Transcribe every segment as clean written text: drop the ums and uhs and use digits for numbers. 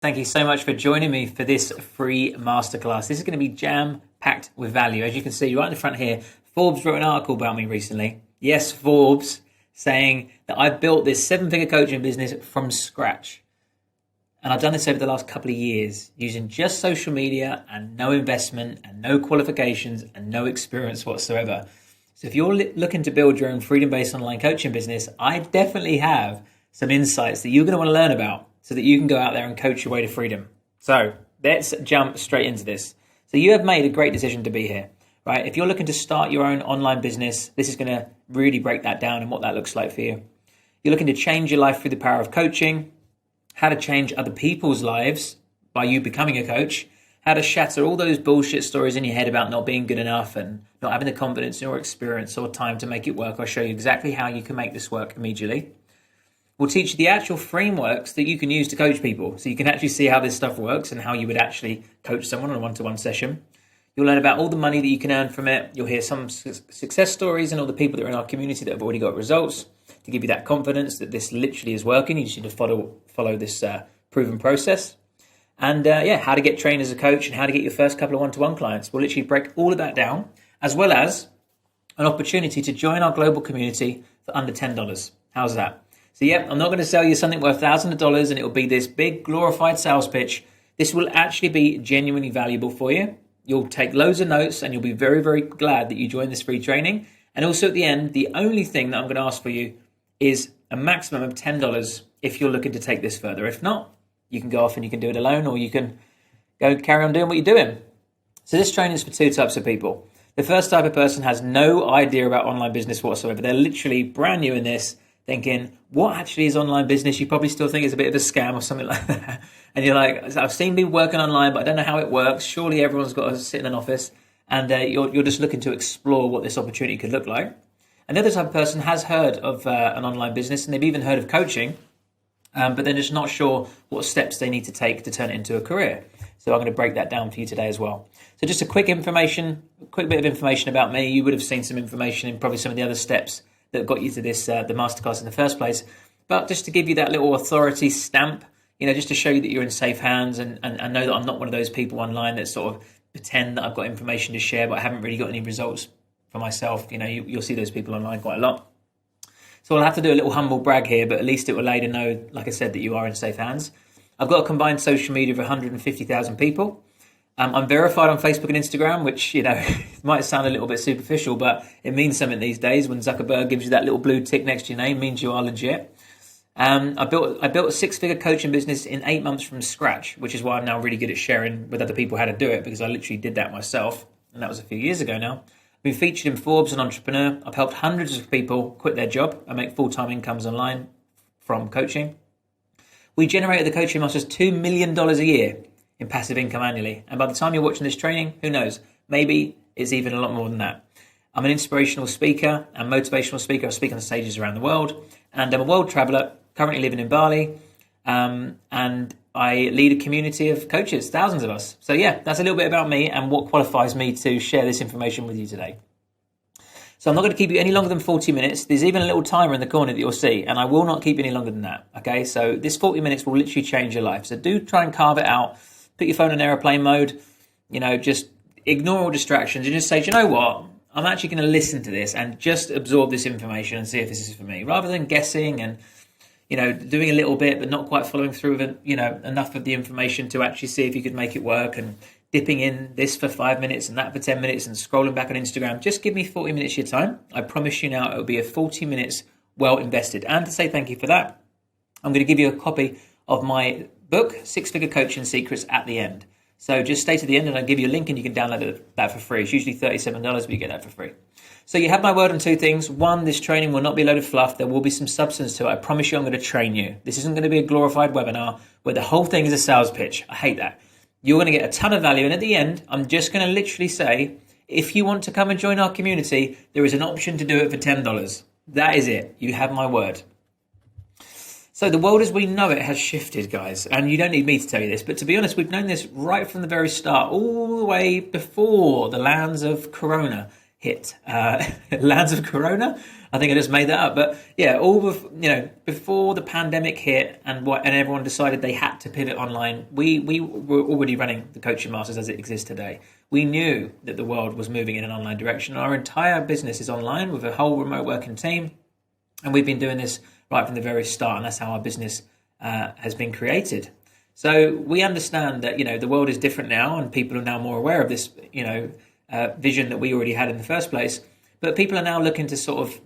Thank you so much for joining me for this free masterclass. This is going to be jam-packed with value. As you can see right in the front here, Forbes wrote an article about me recently. Yes, Forbes, saying that I've built this seven-figure coaching business from scratch. And I've done this over the last couple of years using just social media and no investment and no qualifications and no experience whatsoever. So if you're looking to build your own freedom-based online coaching business, I definitely have some insights that you're going to want to learn about so that you can go out there and coach your way to freedom. So let's jump straight into this. So you have made a great decision to be here, right? If you're looking to start your own online business, this is going to really break that down and what that looks like for you. You're looking to change your life through the power of coaching, how to change other people's lives by you becoming a coach, how to shatter all those bullshit stories in your head about not being good enough and not having the confidence or experience or time to make it work. I'll show you exactly how you can make this work immediately. We'll teach you the actual frameworks that you can use to coach people, so you can actually see how this stuff works and how you would actually coach someone on a one-to-one session. You'll learn about all the money that you can earn from it. You'll hear some success stories and all the people that are in our community that have already got results to give you that confidence that this literally is working. You just need to follow this proven process. And how to get trained as a coach and how to get your first couple of one-to-one clients. We'll literally break all of that down, as well as an opportunity to join our global community for under $10. How's that? So I'm not going to sell you something worth thousands of dollars and it will be this big glorified sales pitch. This will actually be genuinely valuable for you. You'll take loads of notes and you'll be very, very glad that you joined this free training. And also at the end, the only thing that I'm going to ask for you is a maximum of $10 if you're looking to take this further. If not, you can go off and you can do it alone, or you can go carry on doing what you're doing. So this training is for two types of people. The first type of person has no idea about online business whatsoever. They're literally brand new in this, thinking, what actually is online business? You probably still think it's a bit of a scam or something like that. And you're like, I've seen people working online, but I don't know how it works. Surely everyone's got to sit in an office. And you're just looking to explore what this opportunity could look like. And the other type of person has heard of an online business, and they've even heard of coaching, but they're just not sure what steps they need to take to turn it into a career. So I'm going to break that down for you today as well. So just a quick bit of information about me. You would have seen some information in probably some of the other steps that got you to this, the masterclass in the first place. But just to give you that little authority stamp, just to show you that you're in safe hands and know that I'm not one of those people online that sort of pretend that I've got information to share, but I haven't really got any results for myself. You'll see those people online quite a lot. So I'll have to do a little humble brag here, but at least it will allow you to know, like I said, that you are in safe hands. I've got a combined social media of 150,000 people. I'm verified on Facebook and Instagram, which, might sound a little bit superficial, but it means something these days. When Zuckerberg gives you that little blue tick next to your name, means you are legit. I built a six-figure coaching business in 8 months from scratch, which is why I'm now really good at sharing with other people how to do it, because I literally did that myself. And that was a few years ago now. I've been featured in Forbes and Entrepreneur. I've helped hundreds of people quit their job and make full-time incomes online from coaching. We generated the coaching masters $2 million a year in passive income annually. And by the time you're watching this training, who knows? Maybe it's even a lot more than that. I'm an inspirational speaker and motivational speaker. I speak on stages around the world. And I'm a world traveler, currently living in Bali. And I lead a community of coaches, thousands of us. So that's a little bit about me and what qualifies me to share this information with you today. So I'm not going to keep you any longer than 40 minutes. There's even a little timer in the corner that you'll see, and I will not keep you any longer than that. Okay, so this 40 minutes will literally change your life. So do try and carve it out. Put your phone in airplane mode. Just ignore all distractions and just say, do you know what? I'm actually going to listen to this and just absorb this information and see if this is for me, rather than guessing and doing a little bit but not quite following through with enough of the information to actually see if you could make it work, and dipping in this for 5 minutes and that for 10 minutes and scrolling back on Instagram. Just give me 40 minutes of your time. I promise you now it will be a 40 minutes well invested. And to say thank you for that, I'm going to give you a copy of my book, Six Figure Coaching Secrets, at the end. So just stay to the end and I'll give you a link and you can download that for free. It's usually $37, but you get that for free. So you have my word on two things. One, this training will not be a load of fluff. There will be some substance to it. I promise you I'm going to train you. This isn't going to be a glorified webinar where the whole thing is a sales pitch. I hate that. You're going to get a ton of value. And at the end, I'm just going to literally say, if you want to come and join our community, there is an option to do it for $10. That is it. You have my word. So the world as we know it has shifted, guys. And you don't need me to tell you this, but to be honest, we've known this right from the very start, all the way before the lands of Corona hit. Lands of Corona? I think I just made that up. But yeah, before the pandemic hit and everyone decided they had to pivot online, we were already running the Coaching Masters as it exists today. We knew that the world was moving in an online direction. Our entire business is online with a whole remote working team. And we've been doing this right from the very start. And that's how our business has been created. So we understand that, the world is different now and people are now more aware of this, vision that we already had in the first place. But people are now looking to sort of,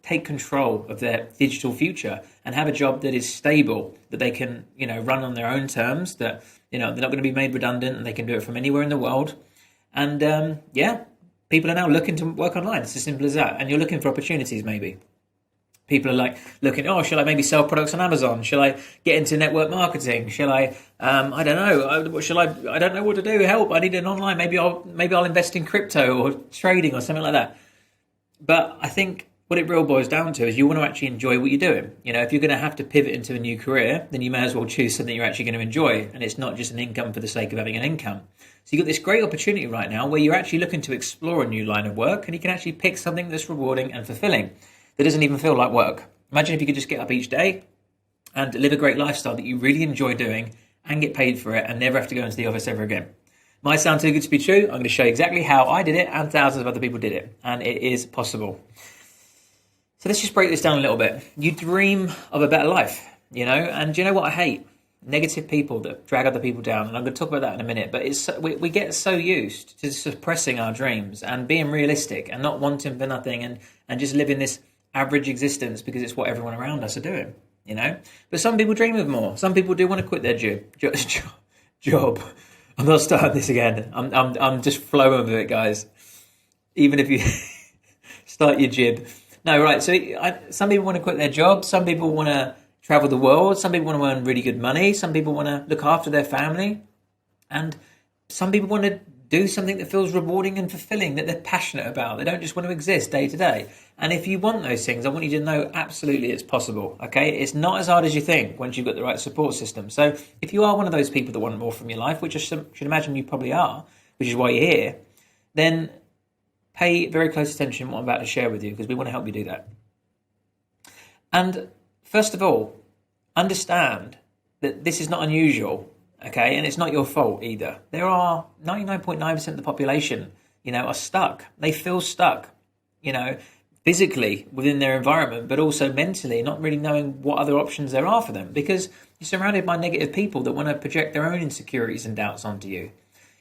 take control of their digital future and have a job that is stable, that they can, run on their own terms, that, they're not going to be made redundant and they can do it from anywhere in the world. And people are now looking to work online. It's as simple as that. And you're looking for opportunities maybe. People are like looking, shall I maybe sell products on Amazon? Shall I get into network marketing? Shall I, I don't know. I don't know what to do. Help. I need an online. Maybe I'll invest in crypto or trading or something like that. But I think what it real boils down to is you want to actually enjoy what you're doing. If you're going to have to pivot into a new career, then you may as well choose something you're actually going to enjoy. And it's not just an income for the sake of having an income. So you've got this great opportunity right now where you're actually looking to explore a new line of work and you can actually pick something that's rewarding and fulfilling. That doesn't even feel like work. Imagine if you could just get up each day and live a great lifestyle that you really enjoy doing and get paid for it and never have to go into the office ever again. Might sound too good to be true. I'm going to show you exactly how I did it and thousands of other people did it. And it is possible. So let's just break this down a little bit. You dream of a better life, and do you know what I hate? Negative people that drag other people down. And I'm going to talk about that in a minute. But we get so used to suppressing our dreams and being realistic and not wanting for nothing and just living this average existence because it's what everyone around us are doing, But some people dream of more. Some people do want to quit their job. I'm not starting this again. I'm just flowing with it, guys. Even if you start your jib. No, right. So some people want to quit their job. Some people want to travel the world. Some people want to earn really good money. Some people want to look after their family. And some people want to do something that feels rewarding and fulfilling, that they're passionate about. They don't just want to exist day to day. And if you want those things, I want you to know absolutely it's possible, okay? It's not as hard as you think once you've got the right support system. So if you are one of those people that want more from your life, which I should imagine you probably are, which is why you're here, then pay very close attention to what I'm about to share with you because we want to help you do that. And first of all, understand that this is not unusual. Okay, and it's not your fault either. There are 99.9% of the population, are stuck. They feel stuck, physically within their environment, but also mentally, not really knowing what other options there are for them because you're surrounded by negative people that want to project their own insecurities and doubts onto you.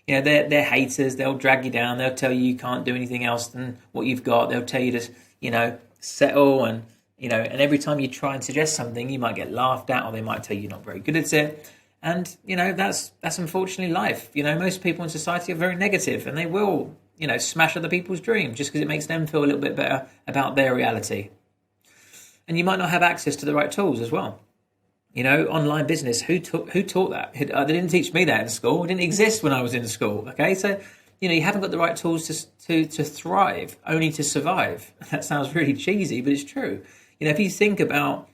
They're haters. They'll drag you down. They'll tell you can't do anything else than what you've got. They'll tell you to, settle and every time you try and suggest something, you might get laughed at or they might tell you you're not very good at it. And, that's unfortunately life. Most people in society are very negative and they will, smash other people's dreams just because it makes them feel a little bit better about their reality. And you might not have access to the right tools as well. Online business, who taught that? They didn't teach me that in school. It didn't exist when I was in school. Okay, so, you haven't got the right tools to thrive, only to survive. That sounds really cheesy, but it's true. If you think about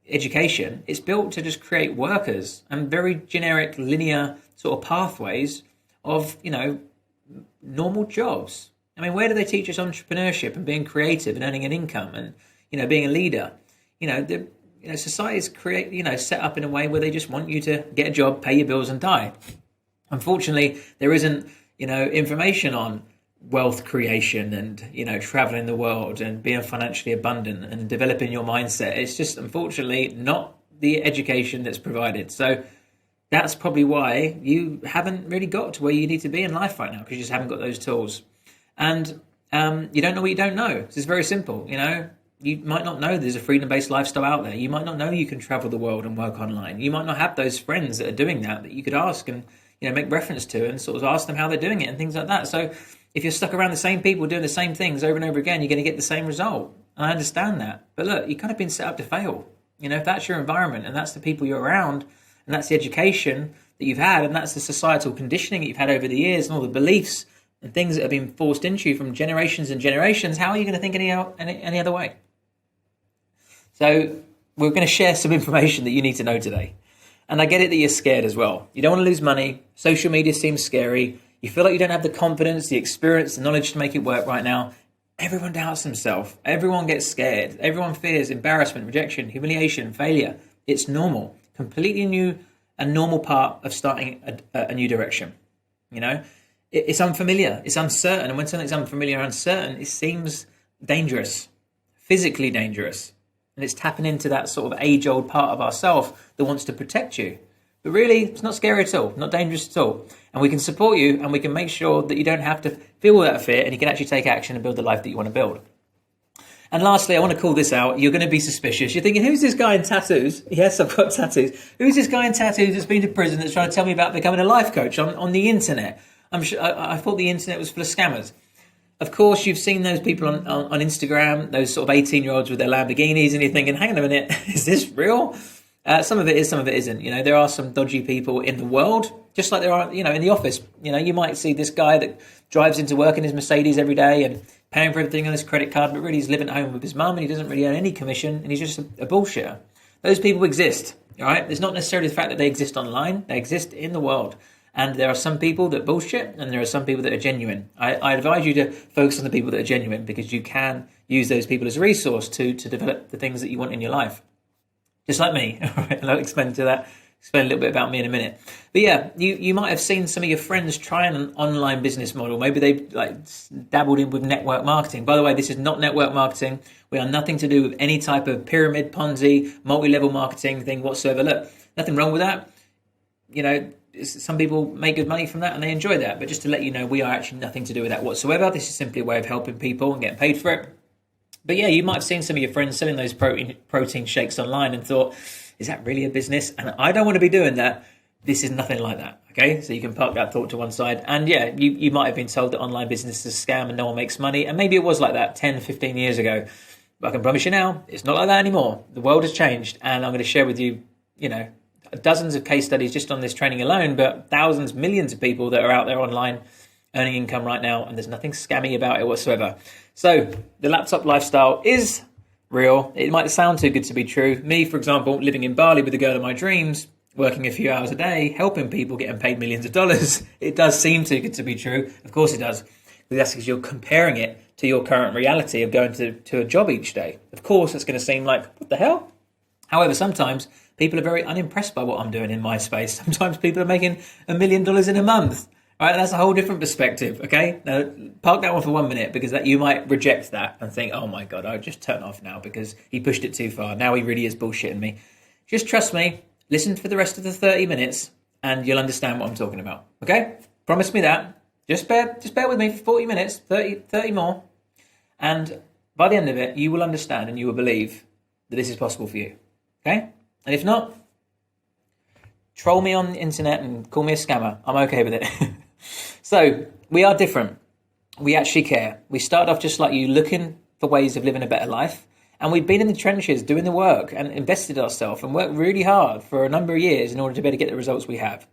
education, it's built to just create workers and very generic linear sort of pathways of normal jobs. I mean, where do they teach us entrepreneurship and being creative and earning an income and being a leader? Societies set up in a way where they just want you to get a job, pay your bills and die. Unfortunately, there isn't information on wealth creation and traveling the world and being financially abundant and developing your mindset. It's just unfortunately not the education that's provided. So that's probably why you haven't really got to where you need to be in life right now, because you just haven't got those tools. And you don't know what you don't know. It's very simple. You might not know there's a freedom-based lifestyle out there. You might not know you can travel the world and work online. You might not have those friends that are doing that you could ask and make reference to and sort of ask them how they're doing it and things like that. So if you're stuck around the same people doing the same things over and over again, you're going to get the same result. And I understand that. But look, you've kind of been set up to fail. If that's your environment and that's the people you're around and that's the education that you've had and that's the societal conditioning that you've had over the years and all the beliefs and things that have been forced into you from generations and generations, how are you going to think any other way? So we're going to share some information that you need to know today. And I get it that you're scared as well. You don't want to lose money. Social media seems scary. You feel like you don't have the confidence, the experience, the knowledge to make it work right now. everyone doubts themselves. Everyone gets scared. Everyone fears embarrassment, rejection, humiliation, failure. It's normal. Completely new and normal part of starting a new direction. You know, it's unfamiliar. It's uncertain. And when something's unfamiliar and uncertain, it seems dangerous, physically dangerous. And it's tapping into that sort of age-old part of ourselves that wants to protect you. But really, it's not scary at all, not dangerous at all. And we can support you, and we can make sure that you don't have to feel that fear, and you can actually take action and build the life that you want to build. And lastly, I want to call this out. You're going to be suspicious. You're thinking, who's this guy in tattoos? Yes, I've got tattoos. Who's this guy in tattoos that's been to prison that's trying to tell me about becoming a life coach on the internet? I thought the internet was full of scammers. Of course, you've seen those people on Instagram, those sort of 18-year-olds with their Lamborghinis, and you're thinking, hang on a minute, is this real? Some of it is, some of it isn't. You know, there are some dodgy people in the world, just like there are, you know, in the office. You know, you might see this guy that drives into work in his Mercedes every day and paying for everything on his credit card, but really he's living at home with his mum and he doesn't really earn any commission and he's just a bullshitter. Those people exist, all right? It's not necessarily the fact that they exist online. They exist in the world. And there are some people that bullshit and there are some people that are genuine. I advise you to focus on the people that are genuine because you can use those people as a resource to develop the things that you want in your life. Just like me. All right, and I'll explain a little bit about me in a minute. But yeah, you might have seen some of your friends try an online business model. Maybe they dabbled in with network marketing. By the way, this is not network marketing. We are nothing to do with any type of pyramid, Ponzi, multi-level marketing thing whatsoever. Look, nothing wrong with that. You know, some people make good money from that and they enjoy that. But just to let you know, we are actually nothing to do with that whatsoever. This is simply a way of helping people and getting paid for it. But yeah, you might have seen some of your friends selling those protein shakes online and thought, is that really a business? And I don't want to be doing that. This is nothing like that. Okay, so you can park that thought to one side. And yeah, you might have been told that online business is a scam and no one makes money. And maybe it was like that 10, 15 years ago. But I can promise you now, it's not like that anymore. The world has changed. And I'm going to share with you, you know, dozens of case studies just on this training alone, but thousands, millions of people that are out there online earning income right now. And there's nothing scammy about it whatsoever. So the laptop lifestyle is real. It might sound too good to be true. Me, for example, living in Bali with the girl of my dreams, working a few hours a day, helping people, getting paid millions of dollars. It does seem too good to be true. Of course it does. But that's because you're comparing it to your current reality of going to a job each day. Of course, it's going to seem like, what the hell? However, sometimes people are very unimpressed by what I'm doing in my space. Sometimes people are making $1 million in a month. Right, that's a whole different perspective, okay? Now, park that one for 1 minute because that you might reject that and think, oh my God, I'll just turn off now because he pushed it too far. Now he really is bullshitting me. Just trust me, listen for the rest of the 30 minutes and you'll understand what I'm talking about, okay? Promise me that. Just bear with me for 40 minutes, 30 more. And by the end of it, you will understand and you will believe that this is possible for you, okay? And if not, troll me on the internet and call me a scammer. I'm okay with it. So we are different. We actually care. We started off just like you, looking for ways of living a better life. And we've been in the trenches doing the work and invested ourselves and worked really hard for a number of years in order to be able to get the results we have.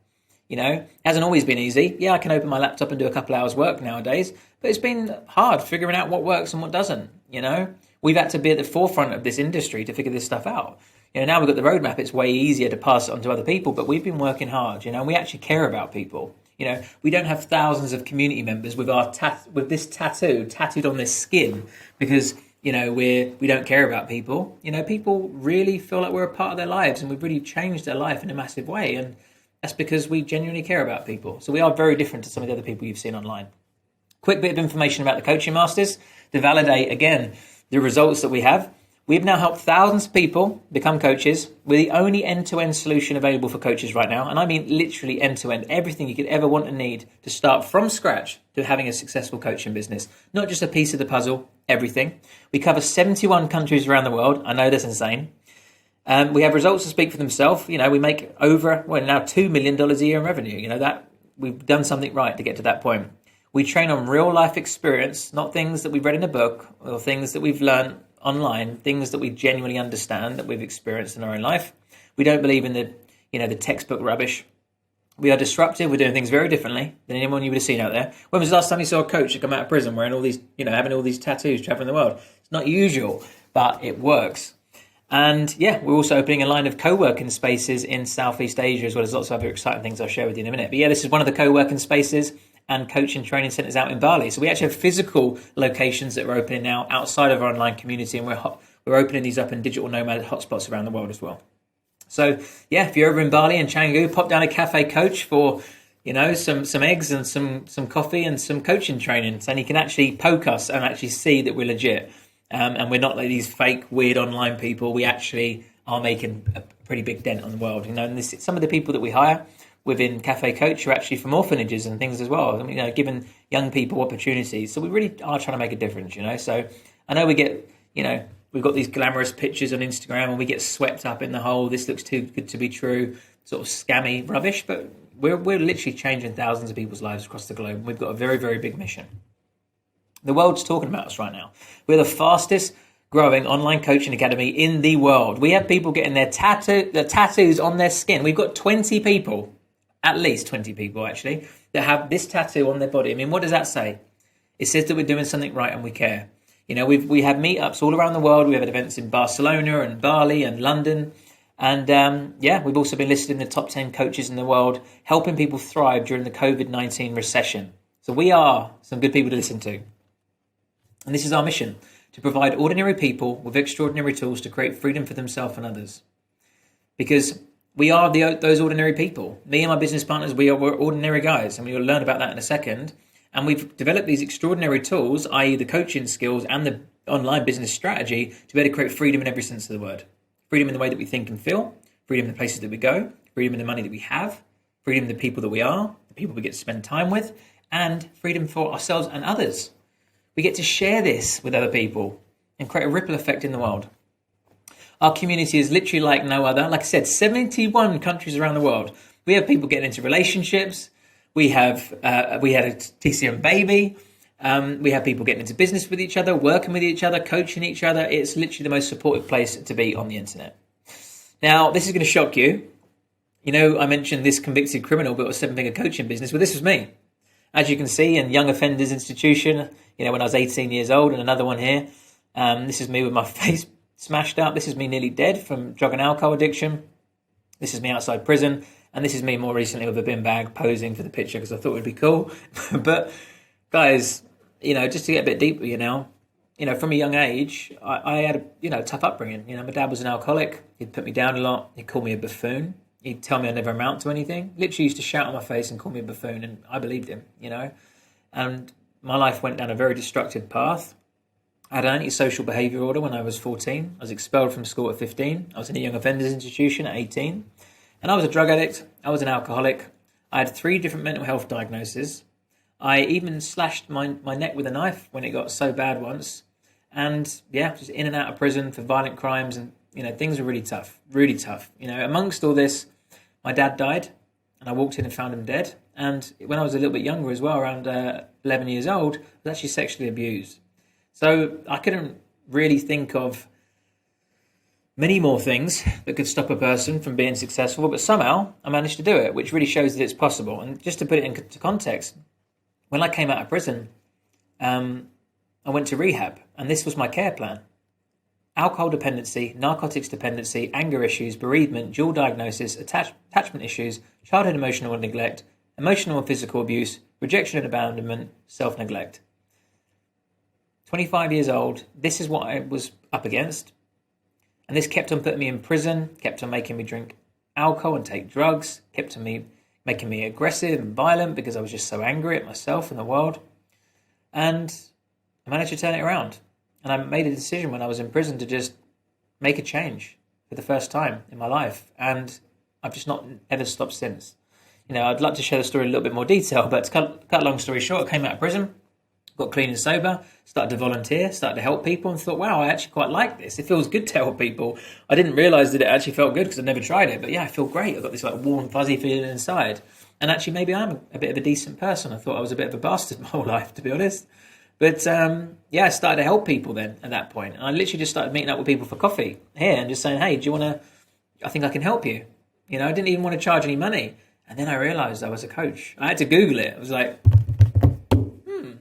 You know, it hasn't always been easy. Yeah, I can open my laptop and do a couple hours work nowadays, but it's been hard figuring out what works and what doesn't. You know, we've had to be at the forefront of this industry to figure this stuff out. You know, now we've got the roadmap. It's way easier to pass it on to other people, but we've been working hard. You know, we actually care about people. You know, we don't have thousands of community members with with this tattoo tattooed on their skin because, you know, we don't care about people. You know, people really feel like we're a part of their lives and we've really changed their life in a massive way. And that's because we genuinely care about people. So we are very different to some of the other people you've seen online. Quick bit of information about the Coaching Masters to validate, again, the results that we have. We've now helped thousands of people become coaches. We're the only end-to-end solution available for coaches right now. And I mean literally end-to-end, everything you could ever want and need to start from scratch to having a successful coaching business. Not just a piece of the puzzle, everything. We cover 71 countries around the world. I know that's insane. We have results to speak for themselves. You know, we make over, now $2 million a year in revenue. You know, that we've done something right to get to that point. We train on real life experience, not things that we've read in a book or things that we've learned online, things that we genuinely understand, that we've experienced in our own life. We don't believe in the textbook rubbish. We are disruptive. We're doing things very differently than anyone you would have seen out there. When was the last time you saw a coach that come out of prison wearing all these, having all these tattoos traveling the world? It's not usual, but it works. And yeah, we're also opening a line of co-working spaces in Southeast Asia, as well as lots of other exciting things I'll share with you in a minute. But yeah, this is one of the co-working spaces. and coaching training centers out in Bali. So we actually have physical locations that we're opening now outside of our online community, and we're opening these up in digital nomad hotspots around the world as well. So yeah, if you're over in Bali and Canggu, pop down a Cafe Coach for some eggs and some coffee and some coaching training, and you can actually poke us and actually see that we're legit, and we're not like these fake weird online people. We actually are making a pretty big dent on the world, and some of the people that we hire within Cafe Coach are actually from orphanages and things as well. I mean, giving young people opportunities. So we really are trying to make a difference, So I know we get, we've got these glamorous pictures on Instagram and we get swept up in the whole, this looks too good to be true, sort of scammy rubbish, but we're literally changing thousands of people's lives across the globe. We've got a very, very big mission. The world's talking about us right now. We're the fastest growing online coaching academy in the world. We have people getting their tattoos on their skin. We've got 20 people, at least 20 people actually, that have this tattoo on their body. I mean, what does that say? It says that we're doing something right and we care. We have meetups all around the world. We have events in Barcelona and Bali and London. And we've also been listed in the top 10 coaches in the world, helping people thrive during the COVID-19 recession. So we are some good people to listen to. And this is our mission, to provide ordinary people with extraordinary tools to create freedom for themselves and others. Because we are those ordinary people. Me and my business partners, we're ordinary guys. And we'll learn about that in a second. And we've developed these extraordinary tools, i.e. the coaching skills and the online business strategy, to be able to create freedom in every sense of the word. Freedom in the way that we think and feel, freedom in the places that we go, freedom in the money that we have, freedom in the people that we are, the people we get to spend time with, and freedom for ourselves and others. We get to share this with other people and create a ripple effect in the world. Our community is literally like no other. Like I said, 71 countries around the world. We have people getting into relationships. We had a TCM baby. We have people getting into business with each other, working with each other, coaching each other. It's literally the most supportive place to be on the internet. Now, this is going to shock you. I mentioned this convicted criminal built a 7-figure coaching business. Well, this was me. As you can see, in Young Offenders Institution, when I was 18 years old, and another one here. This is me with my face smashed up. This is me nearly dead from drug and alcohol addiction. This is me outside prison. And this is me more recently with a bin bag posing for the picture because I thought it would be cool. But guys, just to get a bit deeper, from a young age, I had a tough upbringing. My dad was an alcoholic. He'd put me down a lot. He'd call me a buffoon. He'd tell me I never amount to anything. Literally used to shout on my face and call me a buffoon, and I believed him, And my life went down a very destructive path. I had an antisocial behaviour order when I was 14. I was expelled from school at 15. I was in a young offenders institution at 18. And I was a drug addict. I was an alcoholic. I had 3 different mental health diagnoses. I even slashed my neck with a knife when it got so bad once. And just in and out of prison for violent crimes. And, things were really tough, really tough. Amongst all this, my dad died and I walked in and found him dead. And when I was a little bit younger as well, around 11 years old, I was actually sexually abused. So I couldn't really think of many more things that could stop a person from being successful, but somehow I managed to do it, which really shows that it's possible. And just to put it into context, when I came out of prison, I went to rehab, and this was my care plan. Alcohol dependency, narcotics dependency, anger issues, bereavement, dual diagnosis, attachment issues, childhood emotional neglect, emotional and physical abuse, rejection and abandonment, self-neglect. 25 years old, this is what I was up against. And this kept on putting me in prison, kept on making me drink alcohol and take drugs, kept on making me aggressive and violent because I was just so angry at myself and the world. And I managed to turn it around. And I made a decision when I was in prison to just make a change for the first time in my life. And I've just not ever stopped since. I'd like to share the story in a little bit more detail, but to cut a long story short, I came out of prison, got clean and sober, started to volunteer, started to help people, and thought, wow, I actually quite like this. It feels good to help people. I didn't realise that it actually felt good because I'd never tried it. But I feel great. I've got this warm, fuzzy feeling inside. And actually, maybe I'm a bit of a decent person. I thought I was a bit of a bastard my whole life, to be honest. But I started to help people then at that point. And I literally just started meeting up with people for coffee here and just saying, hey, do you want to, I think I can help you. I didn't even want to charge any money. And then I realised I was a coach. I had to Google it. I was like,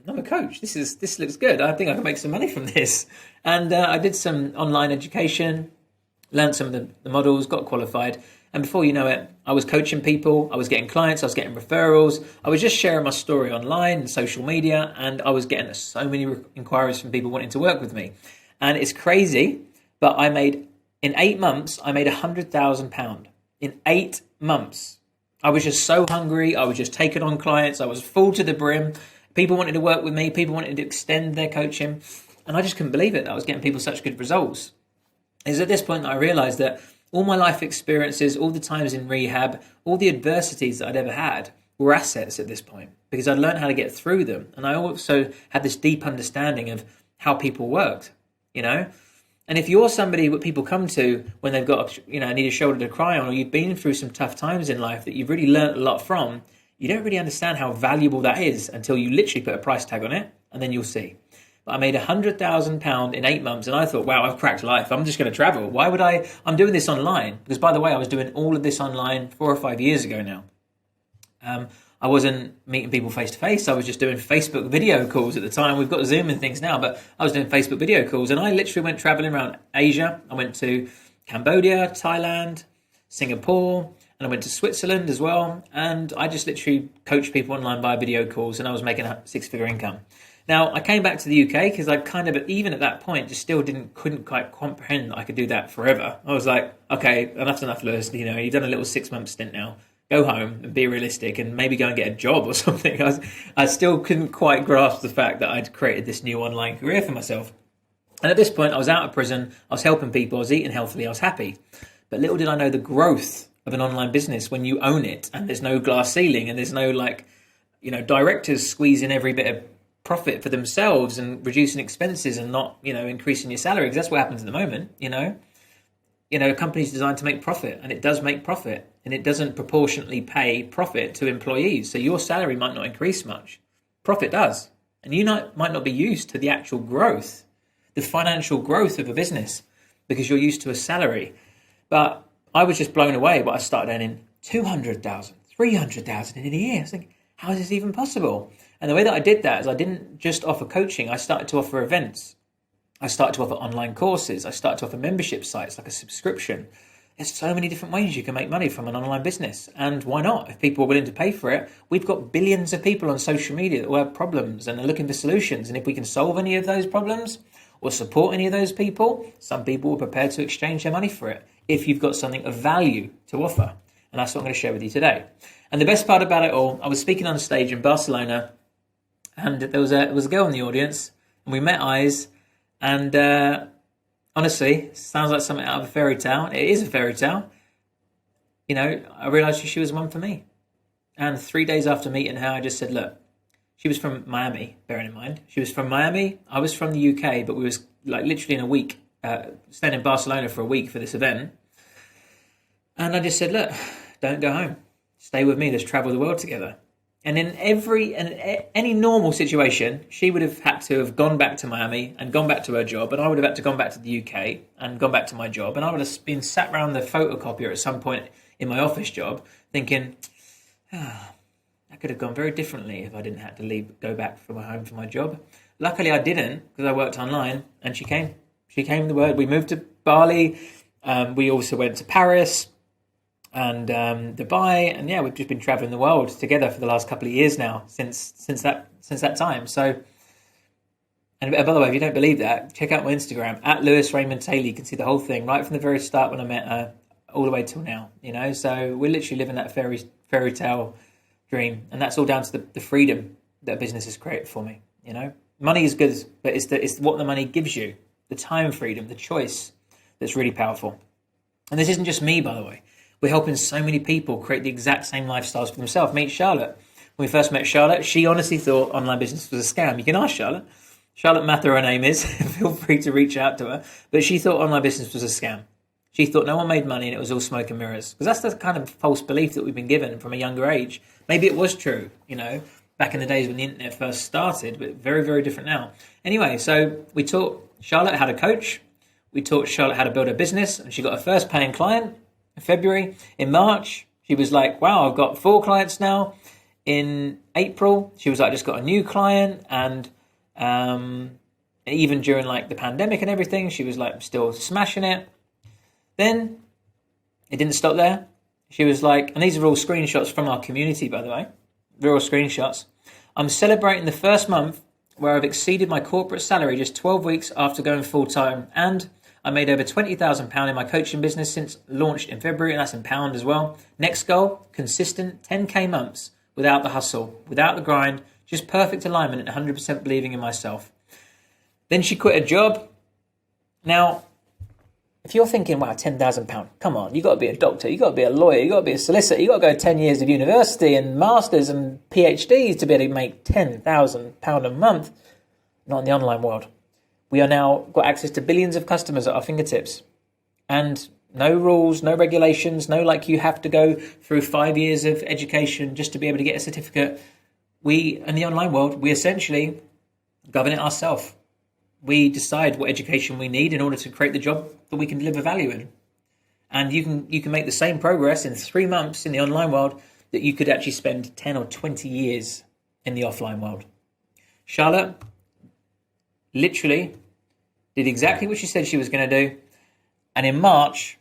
I'm a coach. This looks good. I think I can make some money from this. And I did some online education, learned some of the models, got qualified, And before you know it, I was coaching people, I was getting clients, I was getting referrals, I was just sharing my story online and social media, and I was getting so many inquiries from people wanting to work with me. And it's crazy, but in 8 months, I made £100,000. In 8 months. I was just so hungry, I was just taking on clients, I was full to the brim. People wanted to work with me, people wanted to extend their coaching, and I just couldn't believe it that I was getting people such good results. It's at this point that I realized that all my life experiences, all the times in rehab, all the adversities that I'd ever had were assets at this point, because I'd learned how to get through them. And I also had this deep understanding of how people worked, you know? And if you're somebody what people come to when they've got, need a shoulder to cry on, or you've been through some tough times in life that you've really learned a lot from, you don't really understand how valuable that is until you literally put a price tag on it, and then you'll see. But I made £100,000 in 8 months, and I thought, wow, I've cracked life. I'm just going to travel. Why would I? I'm doing this online. Because, by the way, I was doing all of this online 4 or 5 years ago now. I wasn't meeting people face to face. I was just doing Facebook video calls at the time. We've got Zoom and things now, but I was doing Facebook video calls, and I literally went traveling around Asia. I went to Cambodia, Thailand, Singapore, and I went to Switzerland as well. And I just literally coached people online via video calls, and I was making a 6-figure income. Now, I came back to the UK because I kind of, even at that point, just still couldn't quite comprehend that I could do that forever. I was like, okay, enough's enough, Lewis. You've done a little 6-month stint now. Go home and be realistic and maybe go and get a job or something. I still couldn't quite grasp the fact that I'd created this new online career for myself. And at this point, I was out of prison. I was helping people. I was eating healthily. I was happy. But little did I know the growth of an online business when you own it and there's no glass ceiling and there's no directors squeezing every bit of profit for themselves and reducing expenses and not, increasing your salary, because that's what happens at the moment, a company's designed to make profit, and it does make profit, and it doesn't proportionately pay profit to employees. So your salary might not increase much. Profit does. And you might not be used to the actual growth, the financial growth of a business, because you're used to a salary. But I was just blown away by I started earning 200,000, 300,000 in a year. I was thinking, how is this even possible? And the way that I did that is I didn't just offer coaching. I started to offer events. I started to offer online courses. I started to offer membership sites like a subscription. There's so many different ways you can make money from an online business. And why not? If people are willing to pay for it, we've got billions of people on social media that will have problems and are looking for solutions. And if we can solve any of those problems or support any of those people, some people are prepared to exchange their money for it if you've got something of value to offer. And that's what I'm going to share with you today. And the best part about it all, I was speaking on stage in Barcelona, and there was a girl in the audience, and we met eyes, and honestly, sounds like something out of a fairy tale. It is a fairy tale. I realised she was one for me. And 3 days after meeting her, I just said, look, she was from Miami, bearing in mind. She was from Miami, I was from the UK, but we was literally in a week, staying in Barcelona for a week for this event. And I just said, look, don't go home. Stay with me, let's travel the world together. And in any normal situation, she would have had to have gone back to Miami and gone back to her job, and I would have had to gone back to the UK and gone back to my job, and I would have been sat around the photocopier at some point in my office job thinking, that could have gone very differently if I didn't have to go back from my home for my job. Luckily, I didn't, because I worked online, and she came. She came the word. We moved to Bali. We also went to Paris and Dubai, and we've just been traveling the world together for the last couple of years now since that time. So, and by the way, if you don't believe that, check out my Instagram at Lewis Raymond Taylor. You can see the whole thing right from the very start when I met her all the way till now. So we're literally living that fairy tale dream, and that's all down to the freedom that a business has created for me. Money is good, but it's what the money gives you, the time freedom, the choice, that's really powerful. And this isn't just me, by the way. We're helping so many people create the exact same lifestyles for themselves. Meet Charlotte. When we first met Charlotte, she honestly thought online business was a scam. You can ask Charlotte. Charlotte Mather, her name is. Feel free to reach out to her. But she thought online business was a scam. She thought no one made money and it was all smoke and mirrors. Because that's the kind of false belief that we've been given from a younger age. Maybe it was true, back in the days when the internet first started, but very, very different now. Anyway, so we taught Charlotte how to coach. We taught Charlotte how to build a business, and she got her first paying client in February. In March, she was like, wow, I've got 4 clients now. In April, she was like, I just got a new client. And even during the pandemic and everything, she was still smashing it. Then it didn't stop there. She was like, and these are all screenshots from our community, by the way. They're all screenshots. I'm celebrating the first month where I've exceeded my corporate salary just 12 weeks after going full-time. And I made over £20,000 in my coaching business since launched in February, and that's in pound as well. Next goal, consistent 10K months without the hustle, without the grind, just perfect alignment and 100% believing in myself. Then she quit a job. Now, if you're thinking, wow, £10,000, come on, you've got to be a doctor, you've got to be a lawyer, you've got to be a solicitor, you've got to go 10 years of university and masters and PhDs to be able to make £10,000 a month. Not in the online world. We are now got access to billions of customers at our fingertips. And no rules, no regulations, no like you have to go through 5 years of education just to be able to get a certificate. We, in the online world, we essentially govern it ourselves. We decide what education we need in order to create the job that we can deliver value in. And you can make the same progress in 3 months in the online world that you could actually spend 10 or 20 years in the offline world. Charlotte literally did exactly what she said she was going to do. And in March,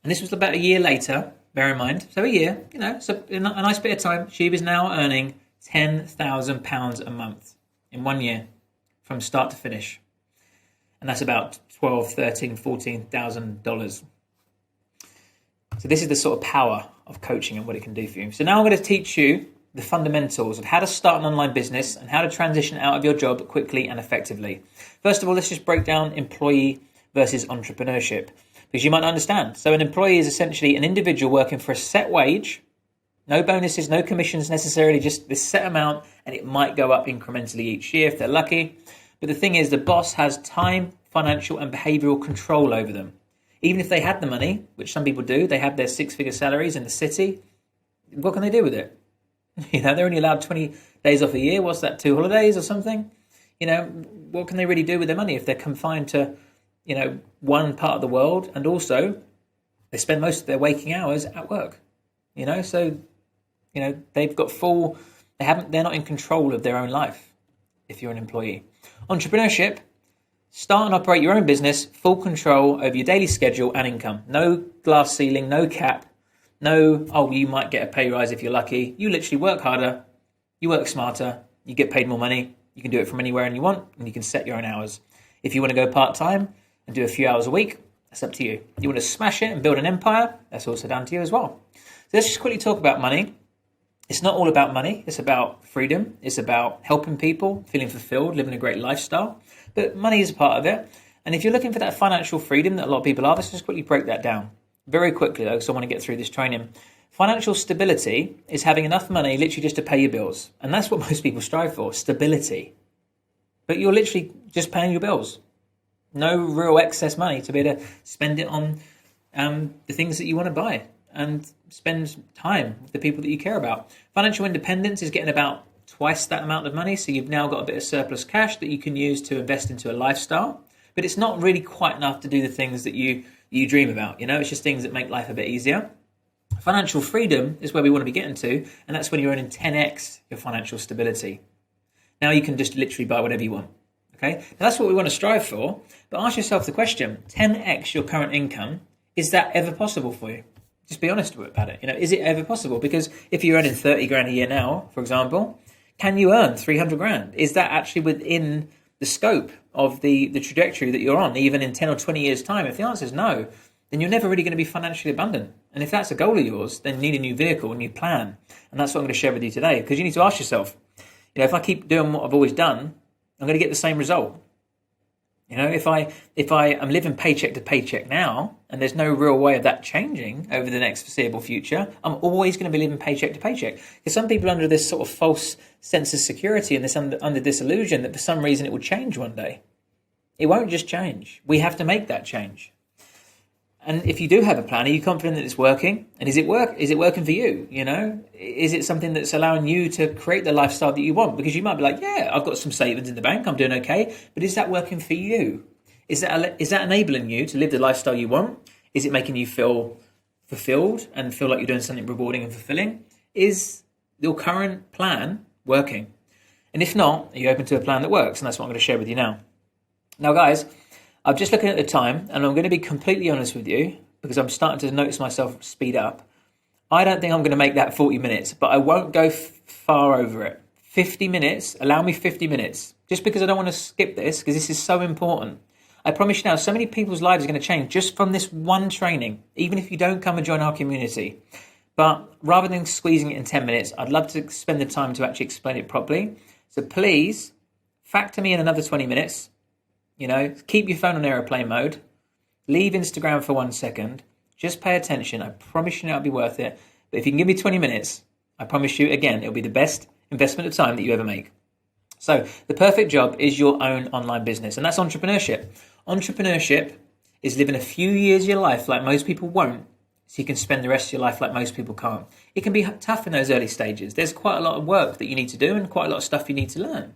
and this was about a year later, bear in mind, so a year, so a nice bit of time, she was now earning £10,000 a month in 1 year from start to finish. And that's about $12,000, $13,000, $14,000. So this is the sort of power of coaching and what it can do for you. So now I'm going to teach you the fundamentals of how to start an online business and how to transition out of your job quickly and effectively. First of all, let's just break down employee versus entrepreneurship, because you might not understand. So an employee is essentially an individual working for a set wage, no bonuses, no commissions necessarily, just this set amount, and it might go up incrementally each year if they're lucky. But the thing is, the boss has time, financial, and behavioral control over them. Even if they had the money, which some people do, they have their 6-figure salaries in the city, what can they do with it? They're only allowed 20 days off a year. What's that, 2 holidays or something? What can they really do with their money if they're confined to, one part of the world, and also they spend most of their waking hours at work, so, they've got they're not in control of their own life if you're an employee. Entrepreneurship, start and operate your own business, full control over your daily schedule and income. No glass ceiling, no cap. No, you might get a pay rise if you're lucky. You literally work harder, you work smarter, you get paid more money, you can do it from anywhere you want, and you can set your own hours. If you want to go part-time and do a few hours a week, that's up to you. You want to smash it and build an empire, that's also down to you as well. So let's just quickly talk about money. It's not all about money, it's about freedom, it's about helping people, feeling fulfilled, living a great lifestyle. But money is a part of it. And if you're looking for that financial freedom that a lot of people are, let's just quickly break that down. Very quickly, though, because I want to get through this training. Financial stability is having enough money literally just to pay your bills. And that's what most people strive for, stability. But you're literally just paying your bills. No real excess money to be able to spend it on the things that you want to buy and spend time with the people that you care about. Financial independence is getting about twice that amount of money. So you've now got a bit of surplus cash that you can use to invest into a lifestyle. But it's not really quite enough to do the things that you dream about. It's just things that make life a bit easier. Financial freedom is where we want to be getting to, and that's when you're earning 10x your financial stability. Now you can just literally buy whatever you want. Okay, now that's what we want to strive for. But ask yourself the question: 10x your current income, is that ever possible for you? Just be honest about it. Is it ever possible? Because if you're earning 30 grand a year now, for example, can you earn 300 grand? Is that actually within the scope of the trajectory that you're on, even in 10 or 20 years' time? If the answer is no, then you're never really going to be financially abundant. And if that's a goal of yours, then you need a new vehicle, a new plan. And that's what I'm going to share with you today, because you need to ask yourself, if I keep doing what I've always done, I'm going to get the same result. If I am living paycheck to paycheck now, and there's no real way of that changing over the next foreseeable future, I'm always going to be living paycheck to paycheck. Because some people are under this sort of false sense of security and this under this illusion that for some reason it will change one day. It won't just change. We have to make that change. And if you do have a plan, are you confident that it's working? And is it working for you? Is it something that's allowing you to create the lifestyle that you want? Because you might be like, yeah, I've got some savings in the bank, I'm doing okay. But is that working for you? Is that enabling you to live the lifestyle you want? Is it making you feel fulfilled and feel like you're doing something rewarding and fulfilling? Is your current plan working? And if not, are you open to a plan that works? And that's what I'm going to share with you now. Now, guys, I'm just looking at the time, and I'm going to be completely honest with you, because I'm starting to notice myself speed up. I don't think I'm going to make that 40 minutes, but I won't go far over it. 50 minutes, allow me 50 minutes, just because I don't want to skip this, because this is so important. I promise you now, so many people's lives are going to change just from this one training, even if you don't come and join our community. But rather than squeezing it in 10 minutes, I'd love to spend the time to actually explain it properly. So please factor me in another 20 minutes. Keep your phone on airplane mode. Leave Instagram for 1 second. Just pay attention. I promise you it'll be worth it. But if you can give me 20 minutes, I promise you, again, it'll be the best investment of time that you ever make. So the perfect job is your own online business, and that's entrepreneurship. Entrepreneurship is living a few years of your life like most people won't, so you can spend the rest of your life like most people can't. It can be tough in those early stages. There's quite a lot of work that you need to do and quite a lot of stuff you need to learn.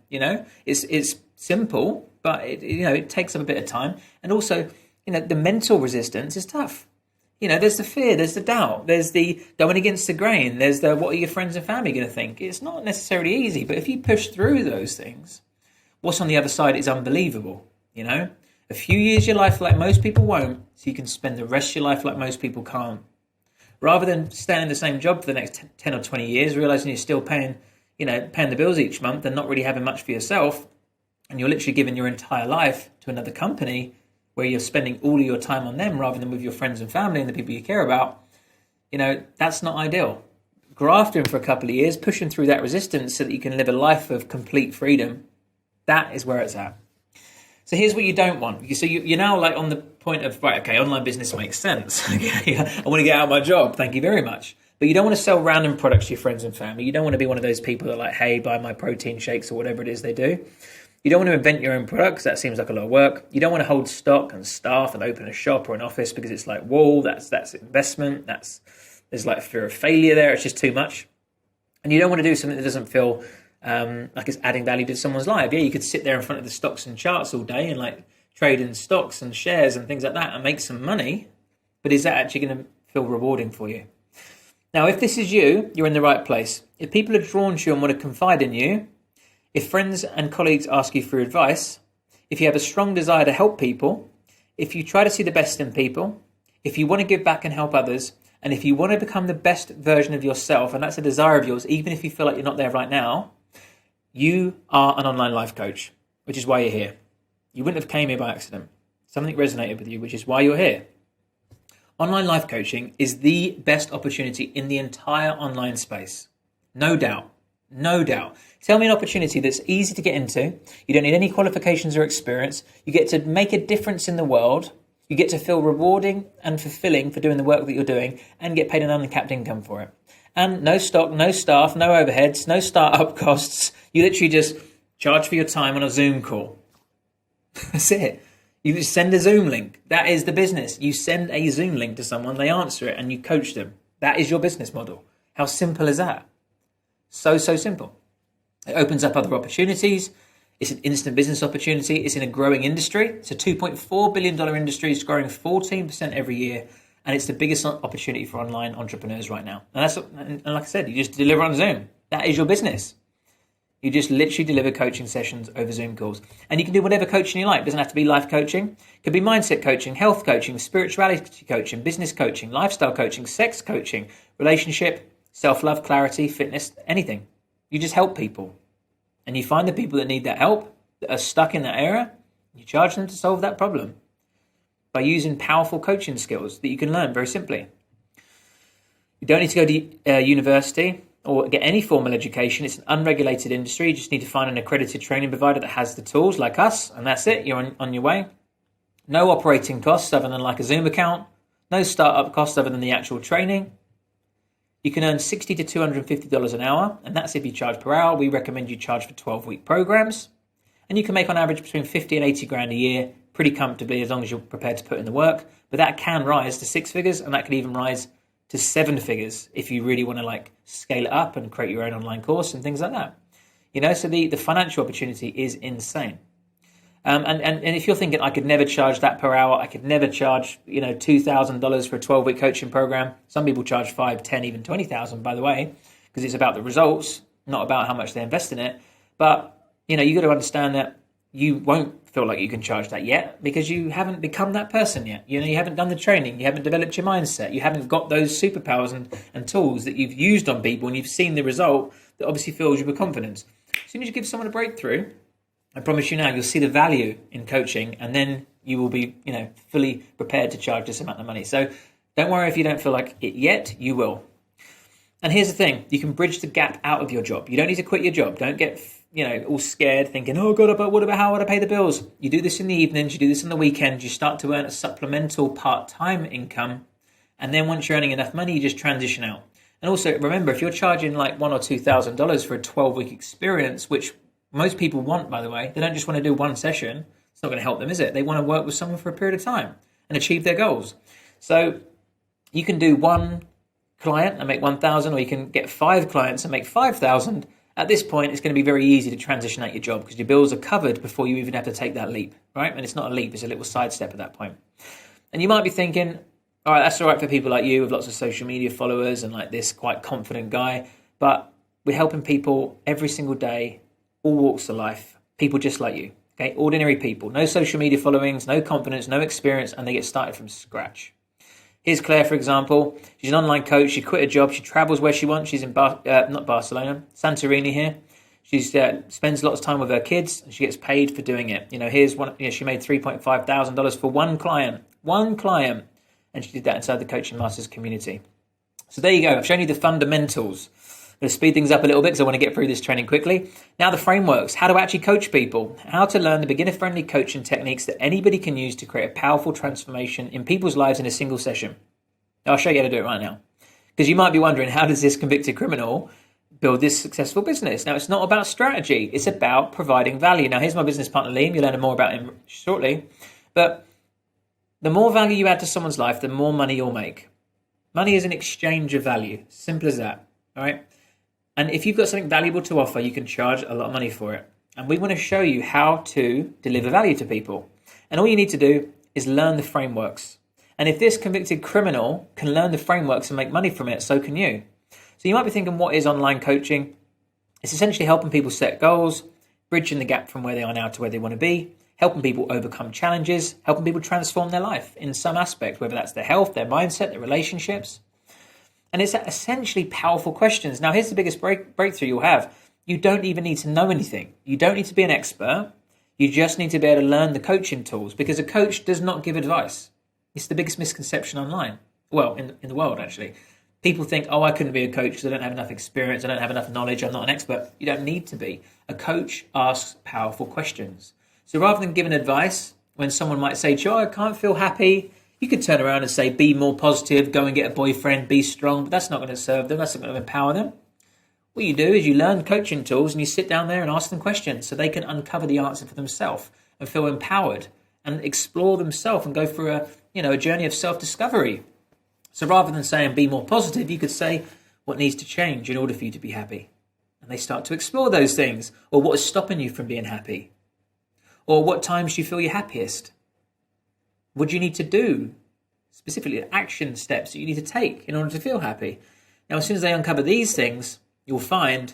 It's simple, but it takes up a bit of time. And also, the mental resistance is tough. There's the fear, there's the doubt, there's the going against the grain, there's the what are your friends and family going to think? It's not necessarily easy, but if you push through those things, what's on the other side is unbelievable. A few years of your life like most people won't, so you can spend the rest of your life like most people can't. Rather than staying in the same job for the next 10 or 20 years, realizing you're still paying the bills each month and not really having much for yourself, and you're literally giving your entire life to another company where you're spending all of your time on them rather than with your friends and family and the people you care about, that's not ideal. Grafting for a couple of years, pushing through that resistance so that you can live a life of complete freedom, that is where it's at. So here's what you don't want. So you're now like on the point of, right, okay, online business makes sense. I want to get out of my job. Thank you very much. But you don't want to sell random products to your friends and family. You don't want to be one of those people that are like, hey, buy my protein shakes or whatever it is they do. You don't want to invent your own products. That seems like a lot of work. You don't want to hold stock and staff and open a shop or an office because it's like, whoa, that's investment. There's like fear of failure there. It's just too much. And you don't want to do something that doesn't feel like it's adding value to someone's life. Yeah, you could sit there in front of the stocks and charts all day and like trade in stocks and shares and things like that and make some money. But is that actually going to feel rewarding for you? Now, if this is you, you're in the right place. If people are drawn to you and want to confide in you, if friends and colleagues ask you for advice, if you have a strong desire to help people, if you try to see the best in people, if you want to give back and help others, and if you want to become the best version of yourself, and that's a desire of yours, even if you feel like you're not there right now, you are an online life coach, which is why you're here. You wouldn't have came here by accident. Something resonated with you, which is why you're here. Online life coaching is the best opportunity in the entire online space. No doubt. No doubt. Tell me an opportunity that's easy to get into. You don't need any qualifications or experience. You get to make a difference in the world. You get to feel rewarding and fulfilling for doing the work that you're doing and get paid an uncapped income for it. And no stock, no staff, no overheads, no startup costs. You literally just charge for your time on a Zoom call. That's it. You just send a Zoom link. That is the business. You send a Zoom link to someone, they answer it, and you coach them. That is your business model. How simple is that? So simple. It opens up other opportunities. It's an instant business opportunity. It's in a growing industry. It's a $2.4 billion industry. It's growing 14% every year. And it's the biggest opportunity for online entrepreneurs right now. And like I said, you just deliver on Zoom. That is your business. You just literally deliver coaching sessions over Zoom calls. And you can do whatever coaching you like. It doesn't have to be life coaching. It could be mindset coaching, health coaching, spirituality coaching, business coaching, lifestyle coaching, sex coaching, relationship, self-love, clarity, fitness, anything. You just help people. And you find the people that need that help, that are stuck in that area. You charge them to solve that problem by using powerful coaching skills that you can learn very simply. You don't need to go to university or get any formal education. It's an unregulated industry. You just need to find an accredited training provider that has the tools like us, and that's it. You're on your way. No operating costs other than like a Zoom account. No startup costs other than the actual training. You can earn $60 to $250 an hour, and that's if you charge per hour. We recommend you charge for 12-week programs. And you can make on average between 50 and 80 grand a year pretty comfortably as long as you're prepared to put in the work. But that can rise to 6 figures, and that could even rise to 7 figures if you really want to like scale it up and create your own online course and things like that. So the financial opportunity is insane. And if you're thinking, I could never charge that per hour, I could never charge, $2,000 for a 12-week coaching program. Some people charge 5, 10, even 20,000, by the way, because it's about the results, not about how much they invest in it. But, you got to understand that you won't feel like you can charge that yet because you haven't become that person yet. You haven't done the training, you haven't developed your mindset, you haven't got those superpowers and tools that you've used on people, and you've seen the result that obviously fills you with confidence. As soon as you give someone a breakthrough, I promise you now, you'll see the value in coaching, and then you will be, fully prepared to charge this amount of money. So don't worry if you don't feel like it yet, you will. And here's the thing, you can bridge the gap out of your job. You don't need to quit your job. Don't get all scared thinking, oh God, but what about how would I pay the bills? You do this in the evenings, you do this on the weekends, you start to earn a supplemental part-time income. And then once you're earning enough money, you just transition out. And also remember, if you're charging like $1,000 or $2,000 for a 12-week experience, which most people want, by the way, they don't just want to do one session. It's not going to help them, is it? They want to work with someone for a period of time and achieve their goals. So you can do one client and make 1,000, or you can get 5 clients and make 5,000. At this point, it's going to be very easy to transition out your job because your bills are covered before you even have to take that leap, right? And it's not a leap, it's a little sidestep at that point. And you might be thinking, all right, that's all right for people like you with lots of social media followers and like this quite confident guy, but we're helping people every single day, all walks of life, people just like you, okay? Ordinary people, no social media followings, no confidence, no experience, and they get started from scratch. Here's Claire, for example. She's an online coach. She quit her job. She travels where she wants. She's in not Barcelona, Santorini here. She spends lots of time with her kids, and she gets paid for doing it. Here's one. She made $3,500 for one client, and she did that inside the Coaching Masters community. So there you go. I've shown you the fundamentals. I'm going to speed things up a little bit because I want to get through this training quickly. Now the frameworks, how to actually coach people, how to learn the beginner-friendly coaching techniques that anybody can use to create a powerful transformation in people's lives in a single session. I'll show you how to do it right now. Because you might be wondering, how does this convicted criminal build this successful business? Now, it's not about strategy. It's about providing value. Now, here's my business partner, Liam. You'll learn more about him shortly. But the more value you add to someone's life, the more money you'll make. Money is an exchange of value. Simple as that. All right? And if you've got something valuable to offer, you can charge a lot of money for it. And we want to show you how to deliver value to people. And all you need to do is learn the frameworks. And if this convicted criminal can learn the frameworks and make money from it, so can you. So you might be thinking, what is online coaching? It's essentially helping people set goals, bridging the gap from where they are now to where they want to be, helping people overcome challenges, helping people transform their life in some aspect, whether that's their health, their mindset, their relationships. And it's essentially powerful questions. Now, here's the biggest breakthrough you'll have. You don't even need to know anything. You don't need to be an expert. You just need to be able to learn the coaching tools, because a coach does not give advice. It's the biggest misconception online. Well, in the world, actually. People think, I couldn't be a coach because I don't have enough experience. I don't have enough knowledge. I'm not an expert. You don't need to be. A coach asks powerful questions. So rather than giving advice, when someone might say, I can't feel happy, you could turn around and say, be more positive, go and get a boyfriend, be strong. But that's not going to serve them. That's not going to empower them. What you do is you learn coaching tools and you sit down there and ask them questions so they can uncover the answer for themselves and feel empowered and explore themselves and go through a journey of self-discovery. So rather than saying be more positive, you could say what needs to change in order for you to be happy. And they start to explore those things. Or what is stopping you from being happy? Or what times do you feel you're happiest? What do you need to do? Specifically, action steps that you need to take in order to feel happy. Now, as soon as they uncover these things, you'll find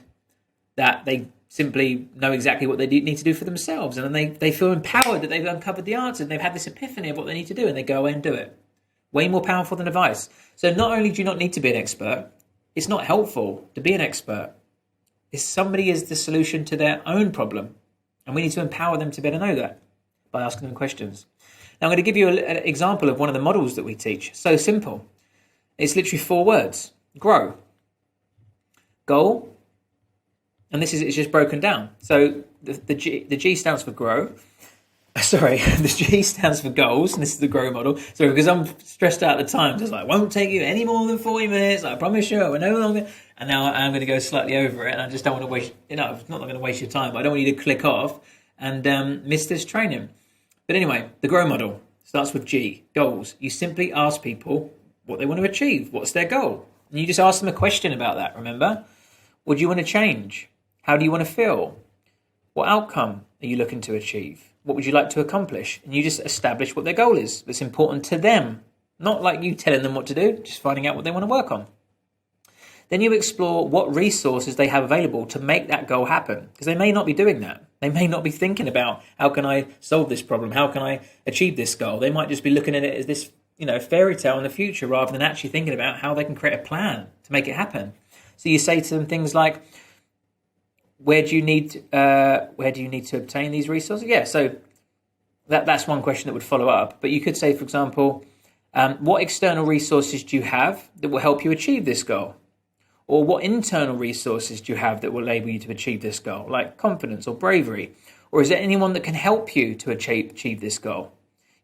that they simply know exactly what they need to do for themselves. And then they feel empowered that they've uncovered the answer and they've had this epiphany of what they need to do, and they go away and do it. Way more powerful than advice. So not only do you not need to be an expert, it's not helpful to be an expert. If somebody is the solution to their own problem, and we need to empower them to better know that by asking them questions. Now I'm going to give you an example of one of the models that we teach. So simple. It's literally 4 words. Grow. Goal. And it's just broken down. So the G stands for grow. Sorry, the G stands for goals, and this is the grow model. So because I'm stressed out at the time, just like, won't take you any more than 40 minutes, I promise you, we're no longer. And now I'm going to go slightly over it, and I just don't want to waste, I'm not going to waste your time, but I don't want you to click off and miss this training. But anyway, the grow model starts with G, goals. You simply ask people what they want to achieve. What's their goal? And you just ask them a question about that, remember? What do you want to change? How do you want to feel? What outcome are you looking to achieve? What would you like to accomplish? And you just establish what their goal is. It's important to them. Not like you telling them what to do, just finding out what they want to work on. Then you explore what resources they have available to make that goal happen, because they may not be doing that. They may not be thinking about, how can I solve this problem? How can I achieve this goal? They might just be looking at it as this, fairy tale in the future, rather than actually thinking about how they can create a plan to make it happen. So you say to them things like, where do you need to obtain these resources? Yeah, so that's one question that would follow up. But you could say, for example, what external resources do you have that will help you achieve this goal? Or what internal resources do you have that will enable you to achieve this goal, like confidence or bravery? Or is there anyone that can help you to achieve this goal?